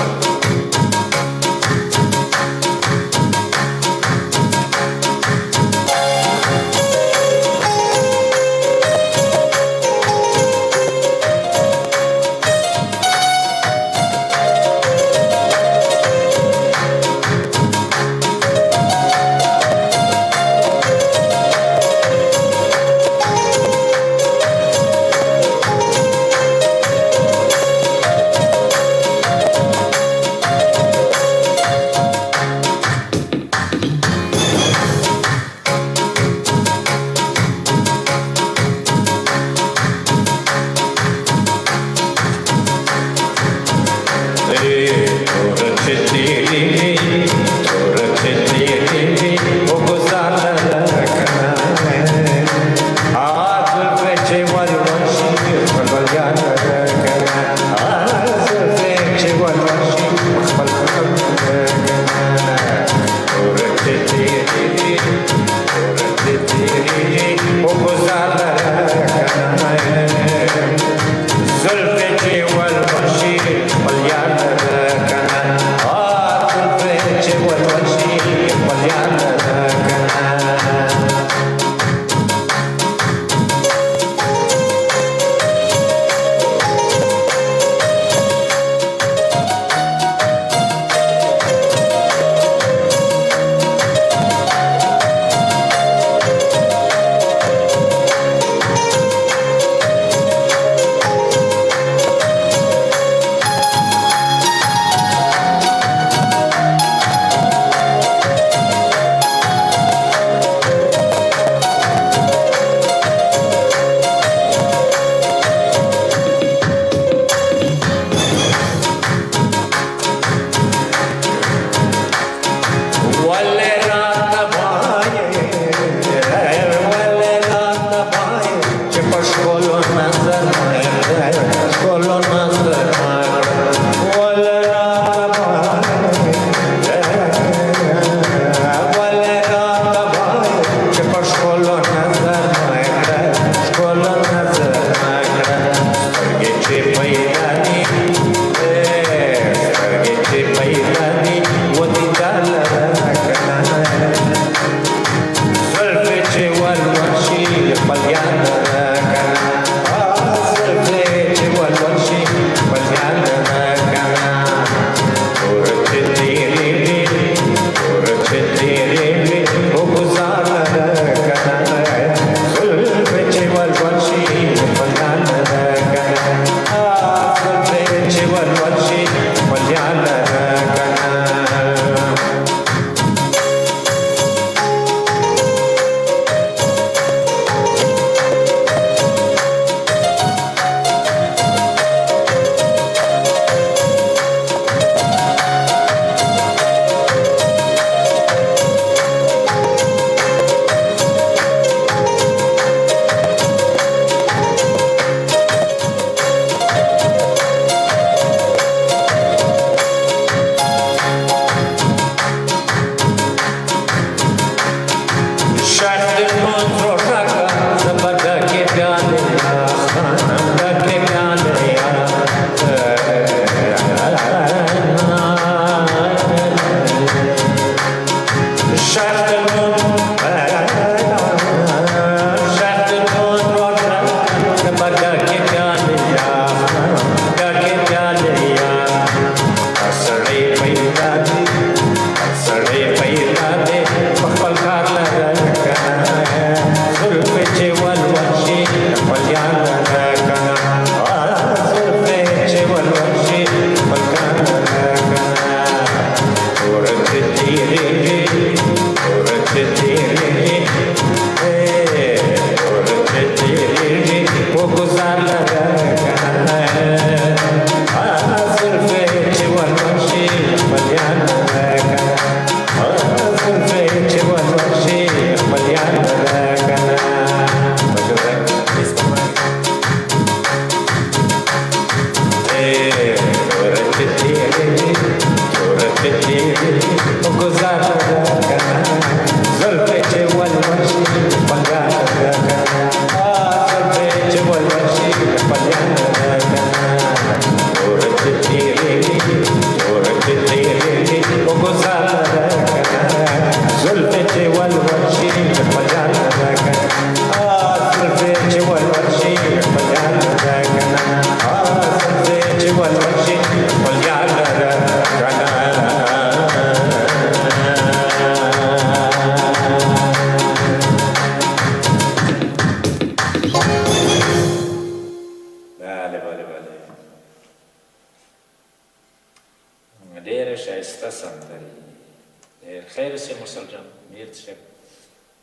خیر سی مرسل جان میرد شب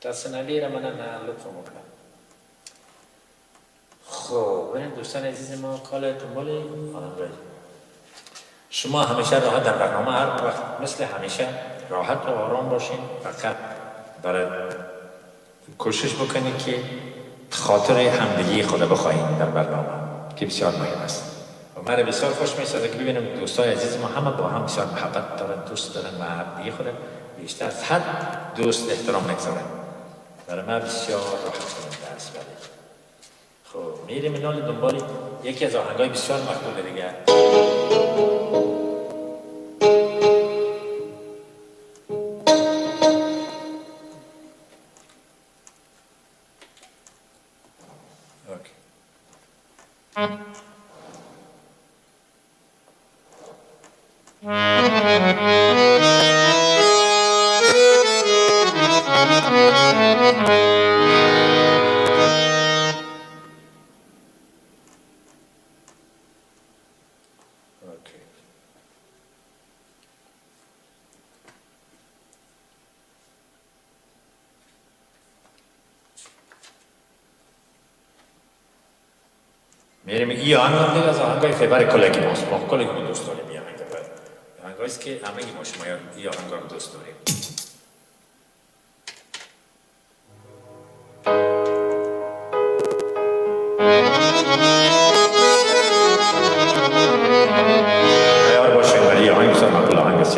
تصنعی را من نه لطف مکنم. خب بریم دوستان عزیز ما کال دنبال آنگاه شما همیشه راحت در برنامه هر وقت مثل همیشه راحت و آرام باشین. فقط برای کوشش بکنید که خاطر همدلی خدا بخواهید در برنامه که بسیار مهم است. و من بسیار خوش می‌آید که ببینم دوستای عزیز ما همه با هم بسیار محبت دارن، دوست دارن و همدلی خدا بیشتر از حد دوست احترام نگذارن. برای من بسیار راحت کننده است. خب میریم اینال دنبال یکی از آهنگای بسیار مقبول دیگه. میریم این آهنگ دیگه از آهنگای فیبر کلگی ماست. ما کلگی رو دوست داریم. این آهنگاییست که همه ما شما این آهنگا رو دوست داریم. تیار باشین برای این آهنگ بسیار مقبول آهنگ است.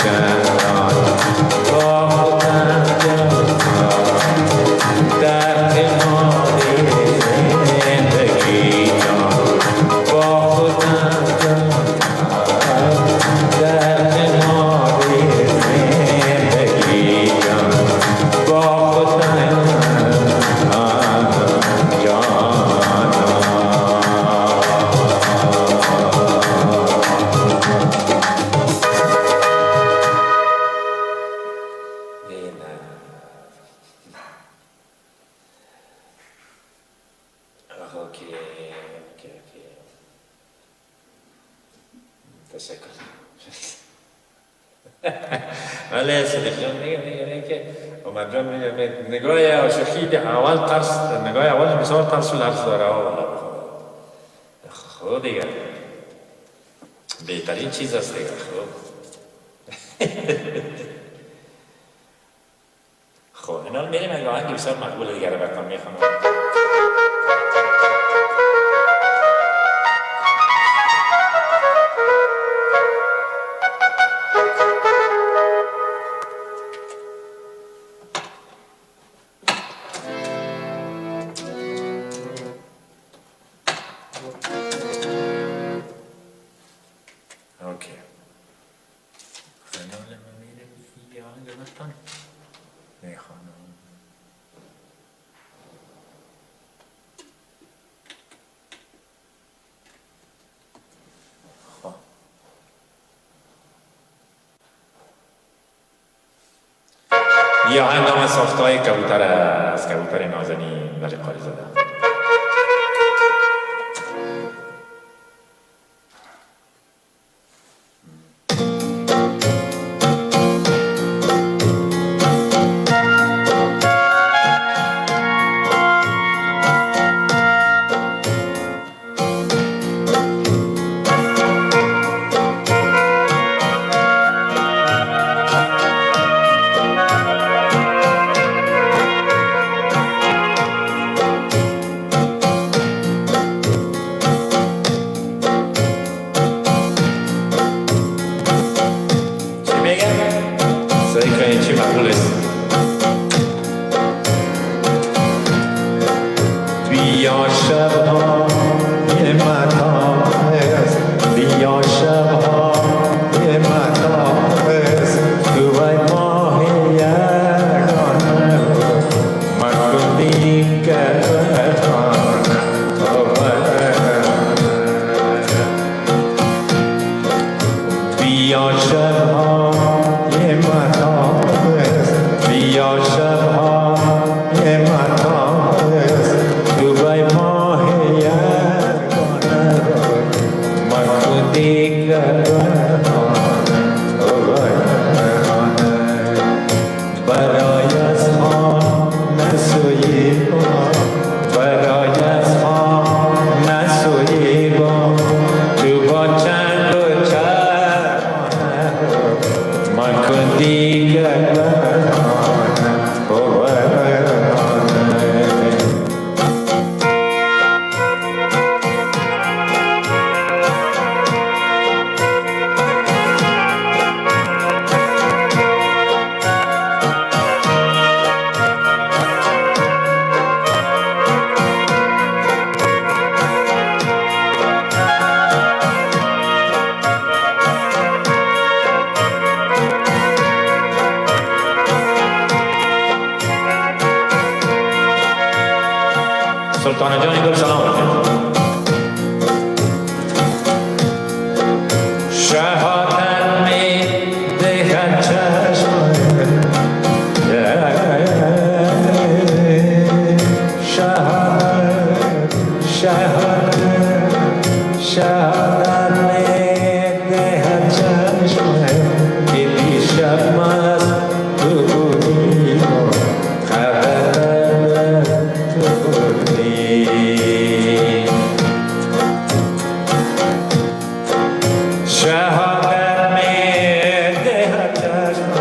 چندان با خودم جان در کنار زندگی جان با خودم جان در کنار زندگی جان با خودم تشکر. ولی صدیقیان میگه که عمر جان میگه نگاه عاشقی اول ترس، نگاه اول مثال ترس و لرز داره خب دیگه بهترین چیز است دیگه خب اینا میریم اگه آهنگی بسیار مقبول دیگه رو برکن میخونم. اوکی. خیلی میریم یه آهنگ برکن میخونم. یه آهنگ هم از ساختهای کبوتر از کبوتر نازنین ولی قاری زده. بیا شبها یه مطاب است، بیا شبها یه مطاب است، تو بای ماه یگانه مکن دیگر بیا شبها یه مطاب است، بیا شبها یه مطاب است، تو بای ماه یگانه مکن دیگر برای از آن نسویی با برای از آن نسویی با تو با چند و چند مکن دیگر سلطان جان گل سلام شهادت می دهد چشم شهادت شهادت می دهد چشم که دیشب مست تو بودی خبر تو شهادت می دهد چشم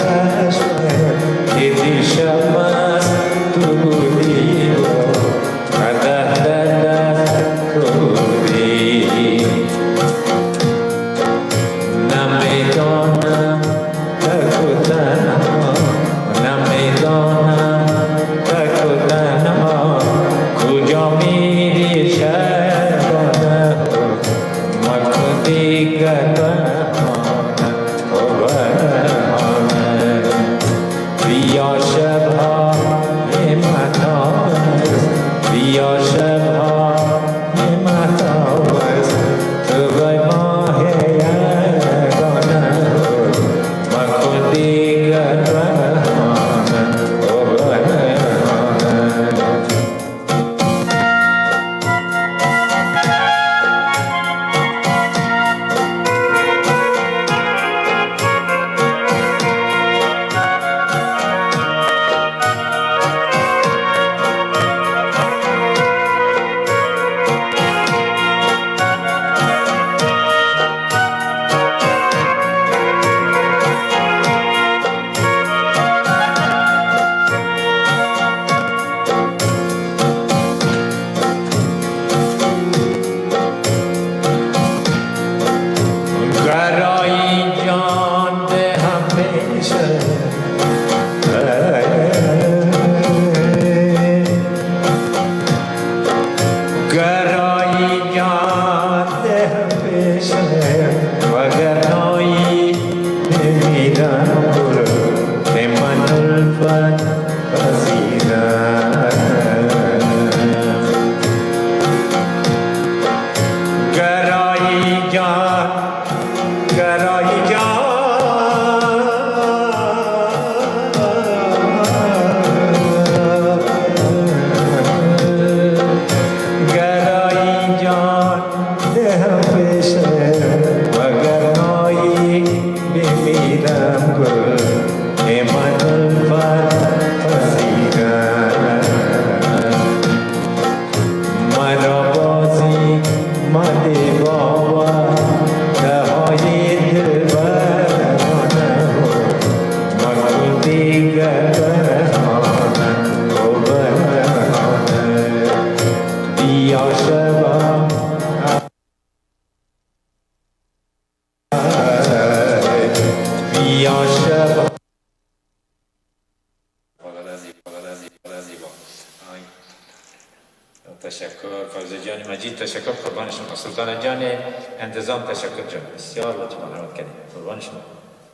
چشمت که دیشب مست تو بودی و قدح در دست تو بودی نمیدانم تک و تنها نمیدانم تک و تنها کجا میری شبانه مکن دیگر بهانه و بهانه بیا شبها مهتاب است بیا شبها مهتاب است تو بای ماه یگانه مکن دیگر بهانه و بهانه گرایی جان ده همیشه گرایی جان ده همیشه و گرایی نمیدم که من الفت پذیرم گرایی جان گرایی جان گرایی جان دهم پیشه و گرایی بمیرم گل که من الفت پذیرم مرا بازی مده بابا دهای دلبرانه مکن دیگر بهانه و بهانه بیا شبا بیا شبا تشکر فوزه جان مجید تشکر قربان شما سلطان جان انتظام تشکر جان بسیار لطف مرحمت کردید قربان شما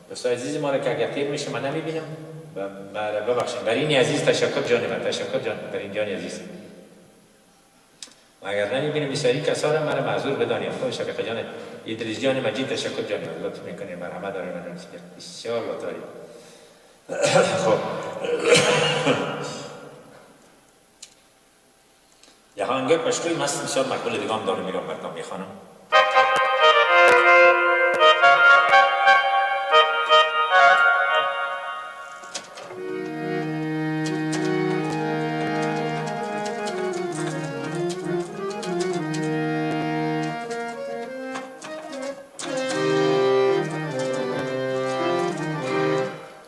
دوستای عزیز ما را که اگر تیر میشه من نمیبینم ببخشید برینی عزیز تشکر جان من تشکر جان برین جان عزیز و اگر نمیبینیم بسیاری کسا را من معذور بدانیم خود شفیق جان ادریس جان مجید تشکر جان من لطف میکنیم مرحمت داریم بسیار لطف داریم خب یه هنگر پشتوی مست بسیار مقبول دیگه هم داره میرم مردم میخوانم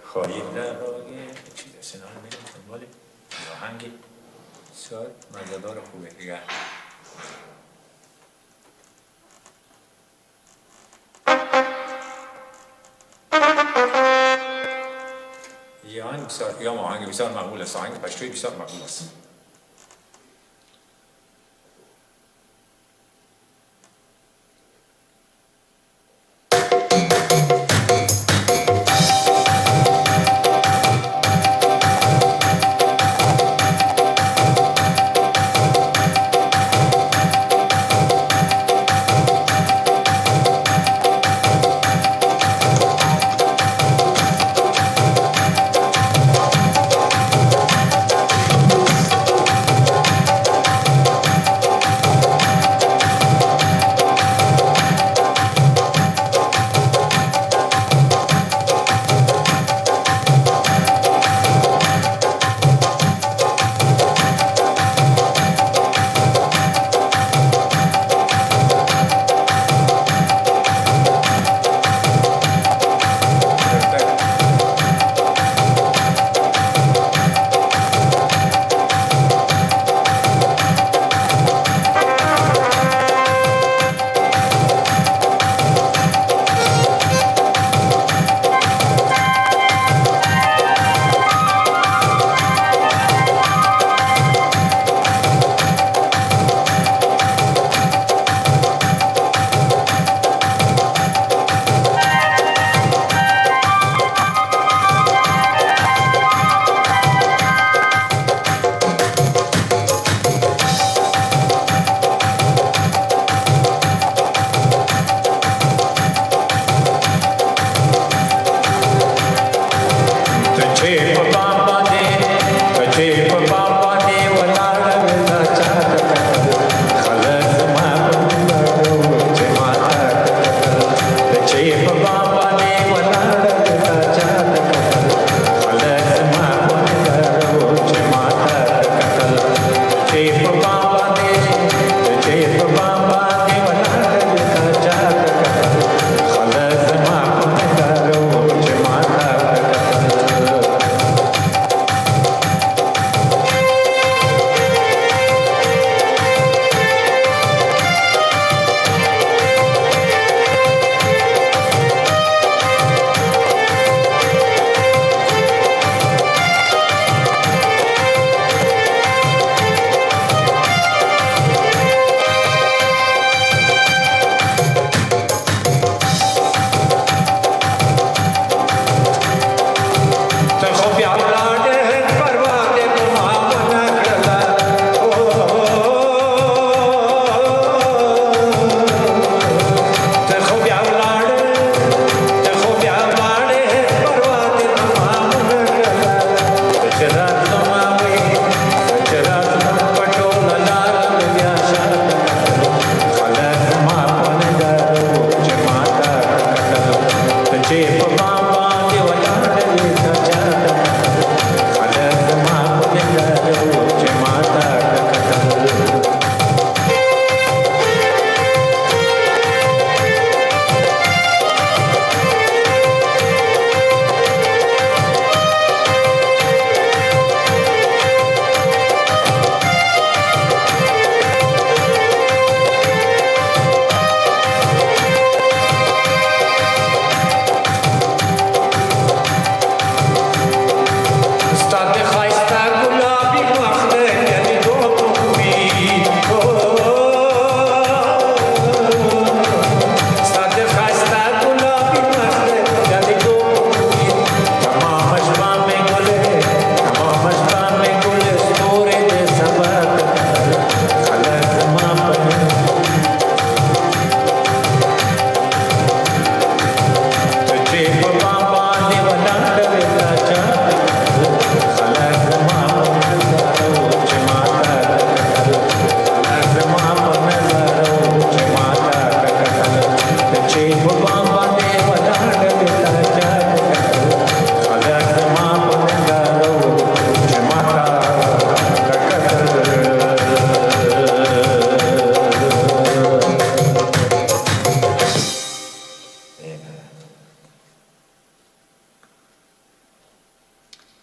خواهید در راگه چیز سنان میرم دنبالی آهنگی بسیار مزدار خوبه دیگه یه آهنگ بسیار یا آهنگ بسیار مقبول است آهنگ پشتوی بسیار مقبول است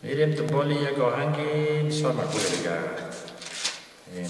میریم دنبال یک آهنگ بسیار مقبول دیگر. اینه.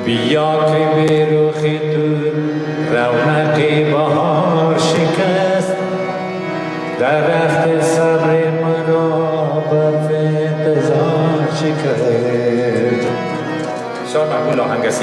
بیا که به رخ تو رونق بهار شکست درخت صبر مرا برف انتظار شکست. بسیار مقبول آهنگ است.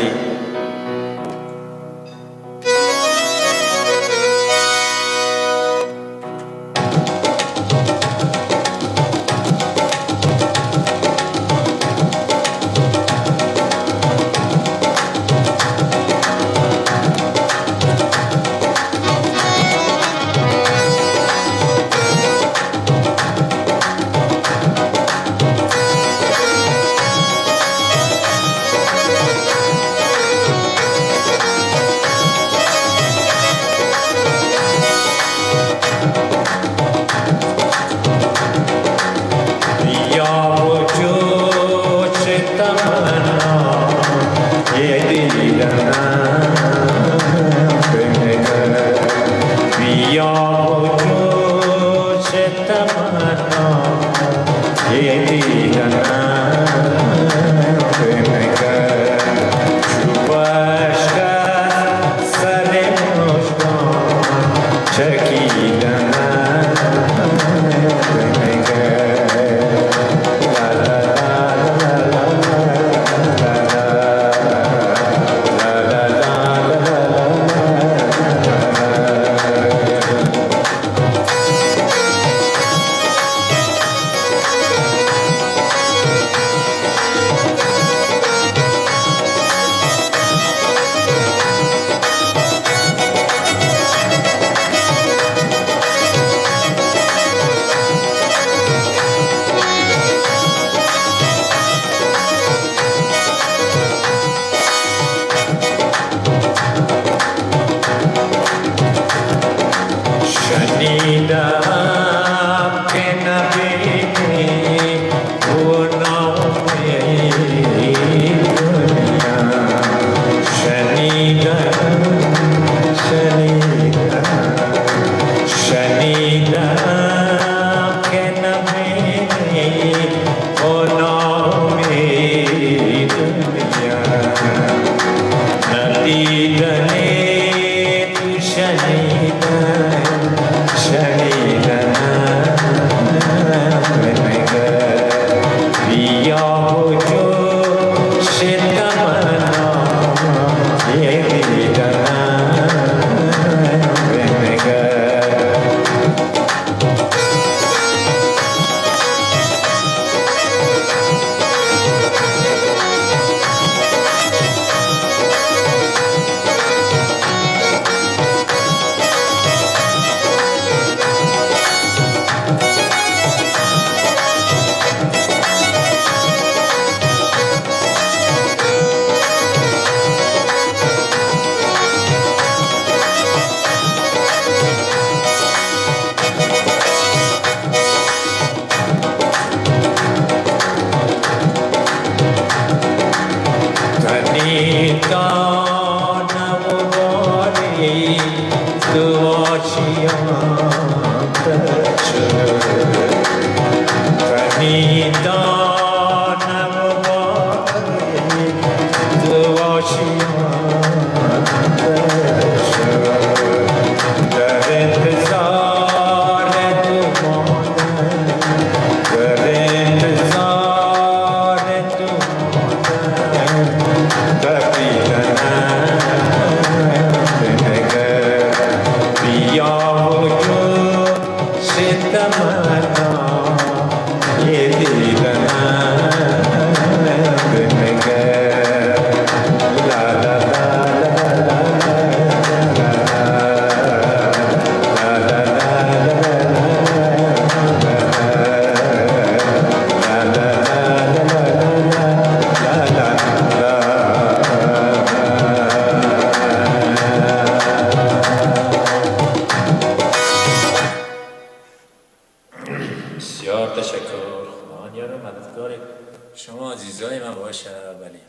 بله.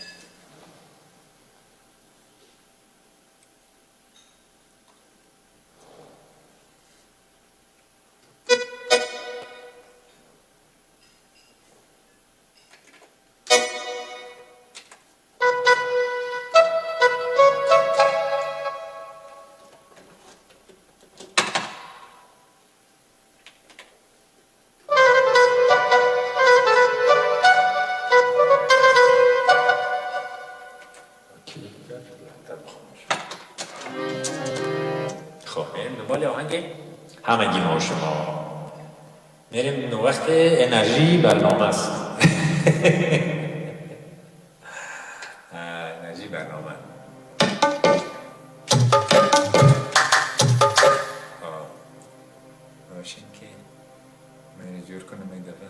خب میریم دنبال آهنگ همگی ما و شما. میریم وقت انرژی برنامه است. انرژی برنامه. باشین که من جور کنم این دفعه.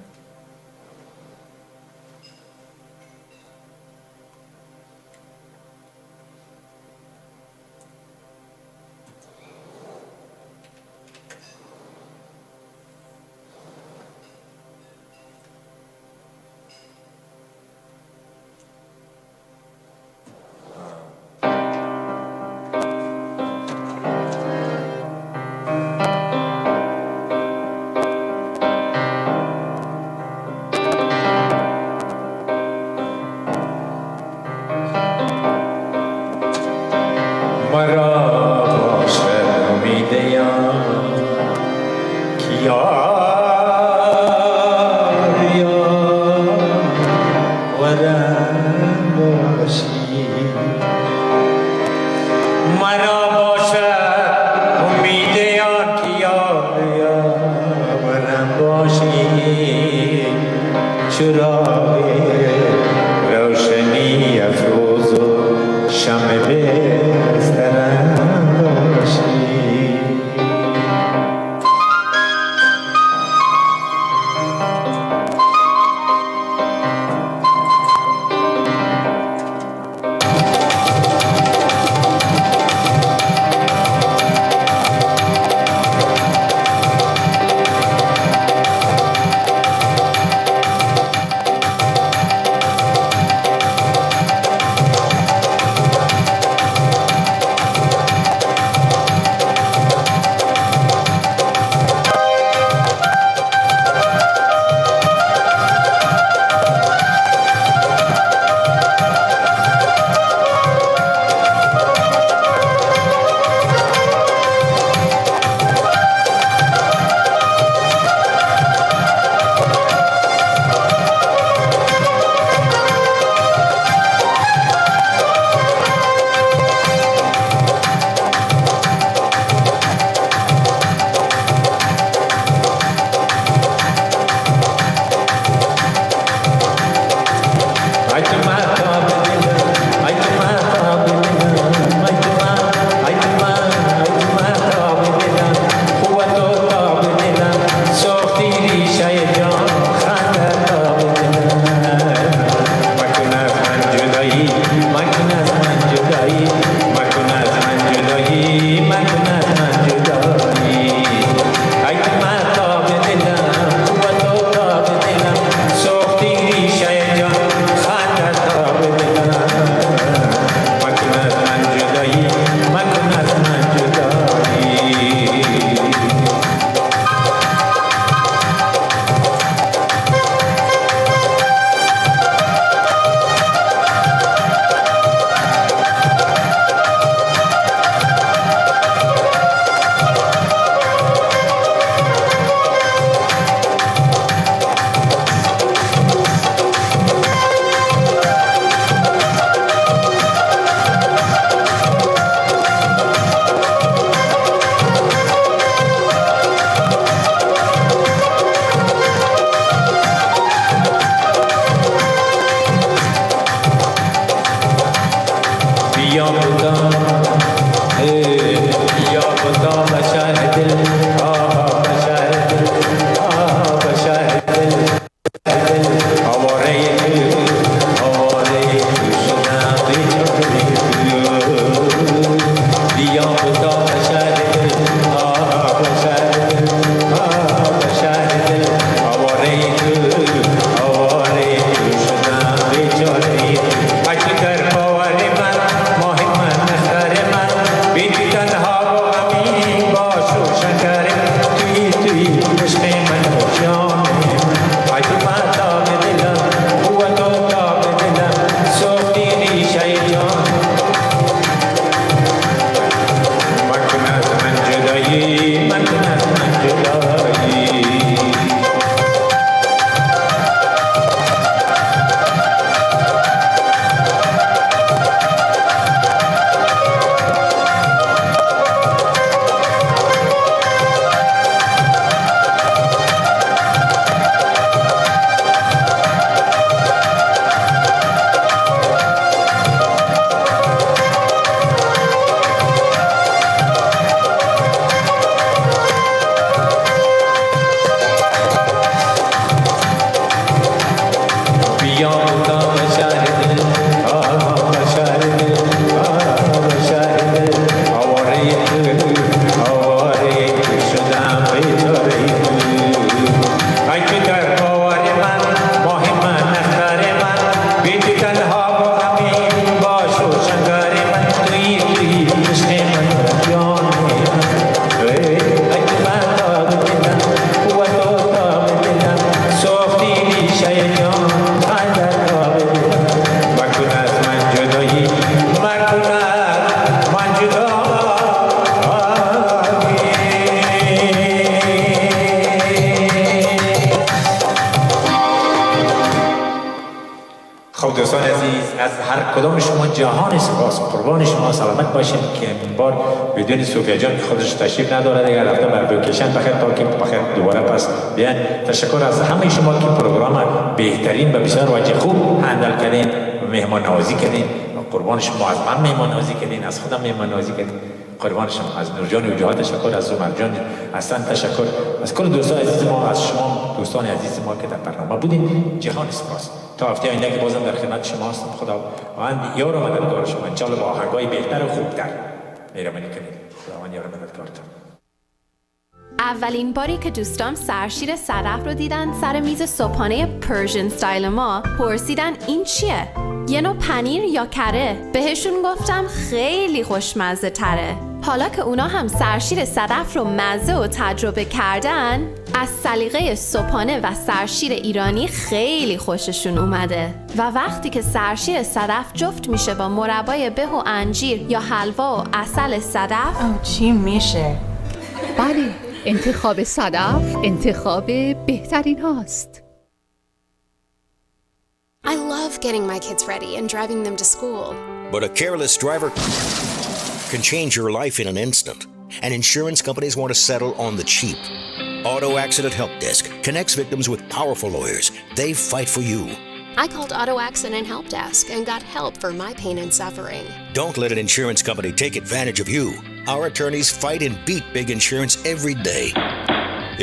مرا باشد امید یار که یار ورم باشی. مرا باشد امید یار که یار ورم باشی. چراغ روشنی افروز و شمع بسترم باشی. عزیز از هر کدام شما جهان سپاس. قربان شما سلامت باشین که این بار بدون صوفیا جان که خودش تشریف نداره دیگه رفته بر لوکیشن بخیر تا که بخیر دوباره پس بیان. تشکر از همه شما که پروگرام بهترین و بسیار واجه خوب هندل کردین و مهمان نوازی کردین. قربان شما از من مهمان نوازی کردین، از خودم مهمان نوازی کردین. قربان شما از نورجان وجوهات تشکر، از زمر جان اصلا تشکر، از کل دوستان عزیز ما، از شما دوستان عزیز ما که در برنامه بودین. جهان سپاس. تا هفته آینده که بازم در خدمت شما هستم. خداوند یار و مددگار شما ان شاء الله با آهنگای بهتر و خوبتر مهربانی کنید. خداوند یار و مددگارتون. اولین باری که دوستان سرشیر صدف رو دیدن سر میز صبحانه پرژن استایل ما پرسیدن این چیه؟ یه نوع پنیر یا کره؟ بهشون گفتم خیلی خوشمزه تره. حالا که اونا هم سرشیر صدف رو مزه و تجربه کردن، از سلیقه صبحانه و سرشیر ایرانی خیلی خوششون اومده و وقتی که سرشیر صدف جفت میشه با مربای به و انجیر یا حلوا و عسل صدف چی میشه؟ بله، انتخاب صدف انتخاب بهترین هاست. I love getting my kids ready and driving them to school. But a careless driver can change your life in an instant, and insurance companies want to settle on the cheap. Auto Accident Help Desk connects victims with powerful lawyers. They fight for you. I called Auto Accident Help Desk and got help for my pain and suffering. Don't let an insurance company take advantage of you. Our attorneys fight and beat big insurance every day.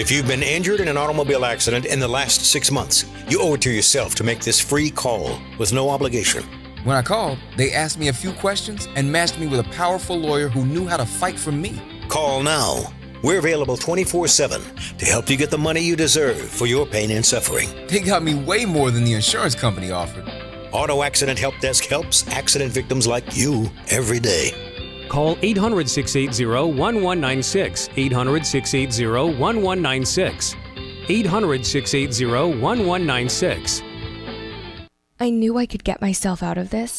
If you've been injured in an automobile accident in the last 6 months, you owe it to yourself to make this free call with no obligation. When I called, they asked me a few questions and matched me with a powerful lawyer who knew how to fight for me. Call now. We're available 24/7 to help you get the money you deserve for your pain and suffering. They got me way more than the insurance company offered. Auto Accident Help Desk helps accident victims like you every day. Call 800-680-1196, 800-680-1196, 800-680-1196. I knew I could get myself out of this.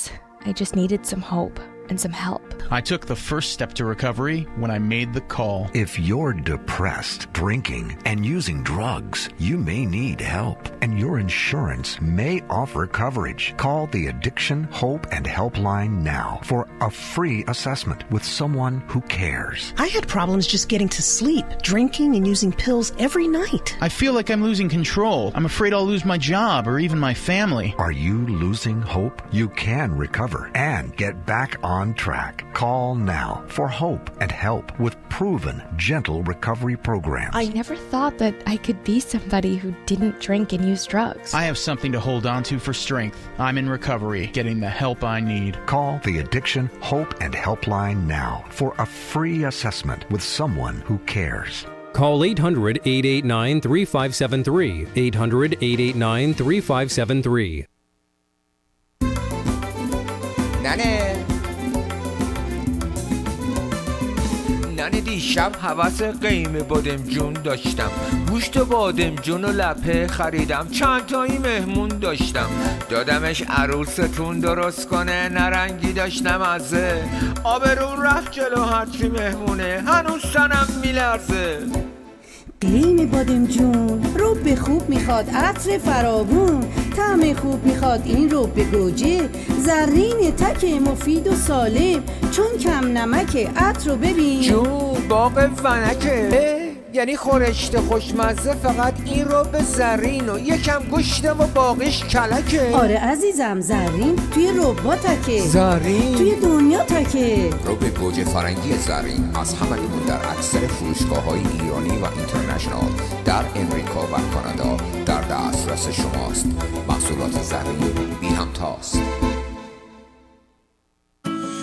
I just needed some hope and some help. I took the first step to recovery when I made the call. If you're depressed, drinking, and using drugs, you may need help, and your insurance may offer coverage. Call the Addiction, Hope, and Helpline now for a free assessment with someone who cares. I had problems just getting to sleep, drinking and using pills every night. I feel like I'm losing control. I'm afraid I'll lose my job or even my family. Are you losing hope? You can recover and get back on track. Call now for hope and help with proven gentle recovery programs. I never thought that I could be somebody who didn't drink and use drugs. I have something to hold on to for strength. I'm in recovery, getting the help I need. Call the Addiction, Hope, and Helpline now for a free assessment with someone who cares. Call 800-889-3573, 800-889-3573. ننه دیشب حوث قیمه بادمجون داشتم، گوشت بادمجون و لپه خریدم، چند تایی مهمون داشتم، دادمش عروستون درست کنه، نرنگی داشتم ازه، آبرون رفت جلو هرچی مهمونه، هنوز تنم میلرزه. قیم بادمجون رو به خوب میخواد، عطر فراوون، طعم خوب میخواد این رو به گوجه، زرین تک مفید و سالم، چون کم نمکه، عطر رو ببین جو باغ ونکه، یعنی خورشت خوشمزه، فقط این رو به زرین و یکم گوشته و باقیش کلکه. آره عزیزم، زرین توی رباتکه، زرین توی دنیا تکه. رو به گوجه فرنگی زرین از همکنون در اکثر فروشگاه‌های ایرانی و اینترنشنال در امریکا و کانادا در دسترس شماست. محصولات زرین بی همتاست.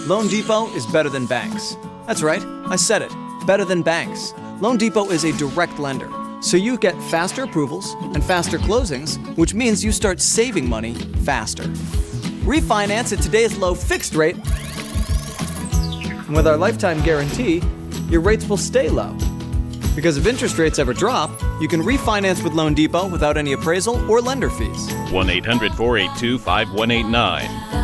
Loan Depot is better than banks. That's right, I said it. Better than banks. Loan Depot is a direct lender, so you get faster approvals and faster closings, which means you start saving money faster. Refinance at today's low fixed rate, and with our lifetime guarantee, your rates will stay low. Because if interest rates ever drop, you can refinance with Loan Depot without any appraisal or lender fees. 1-800-482-5189.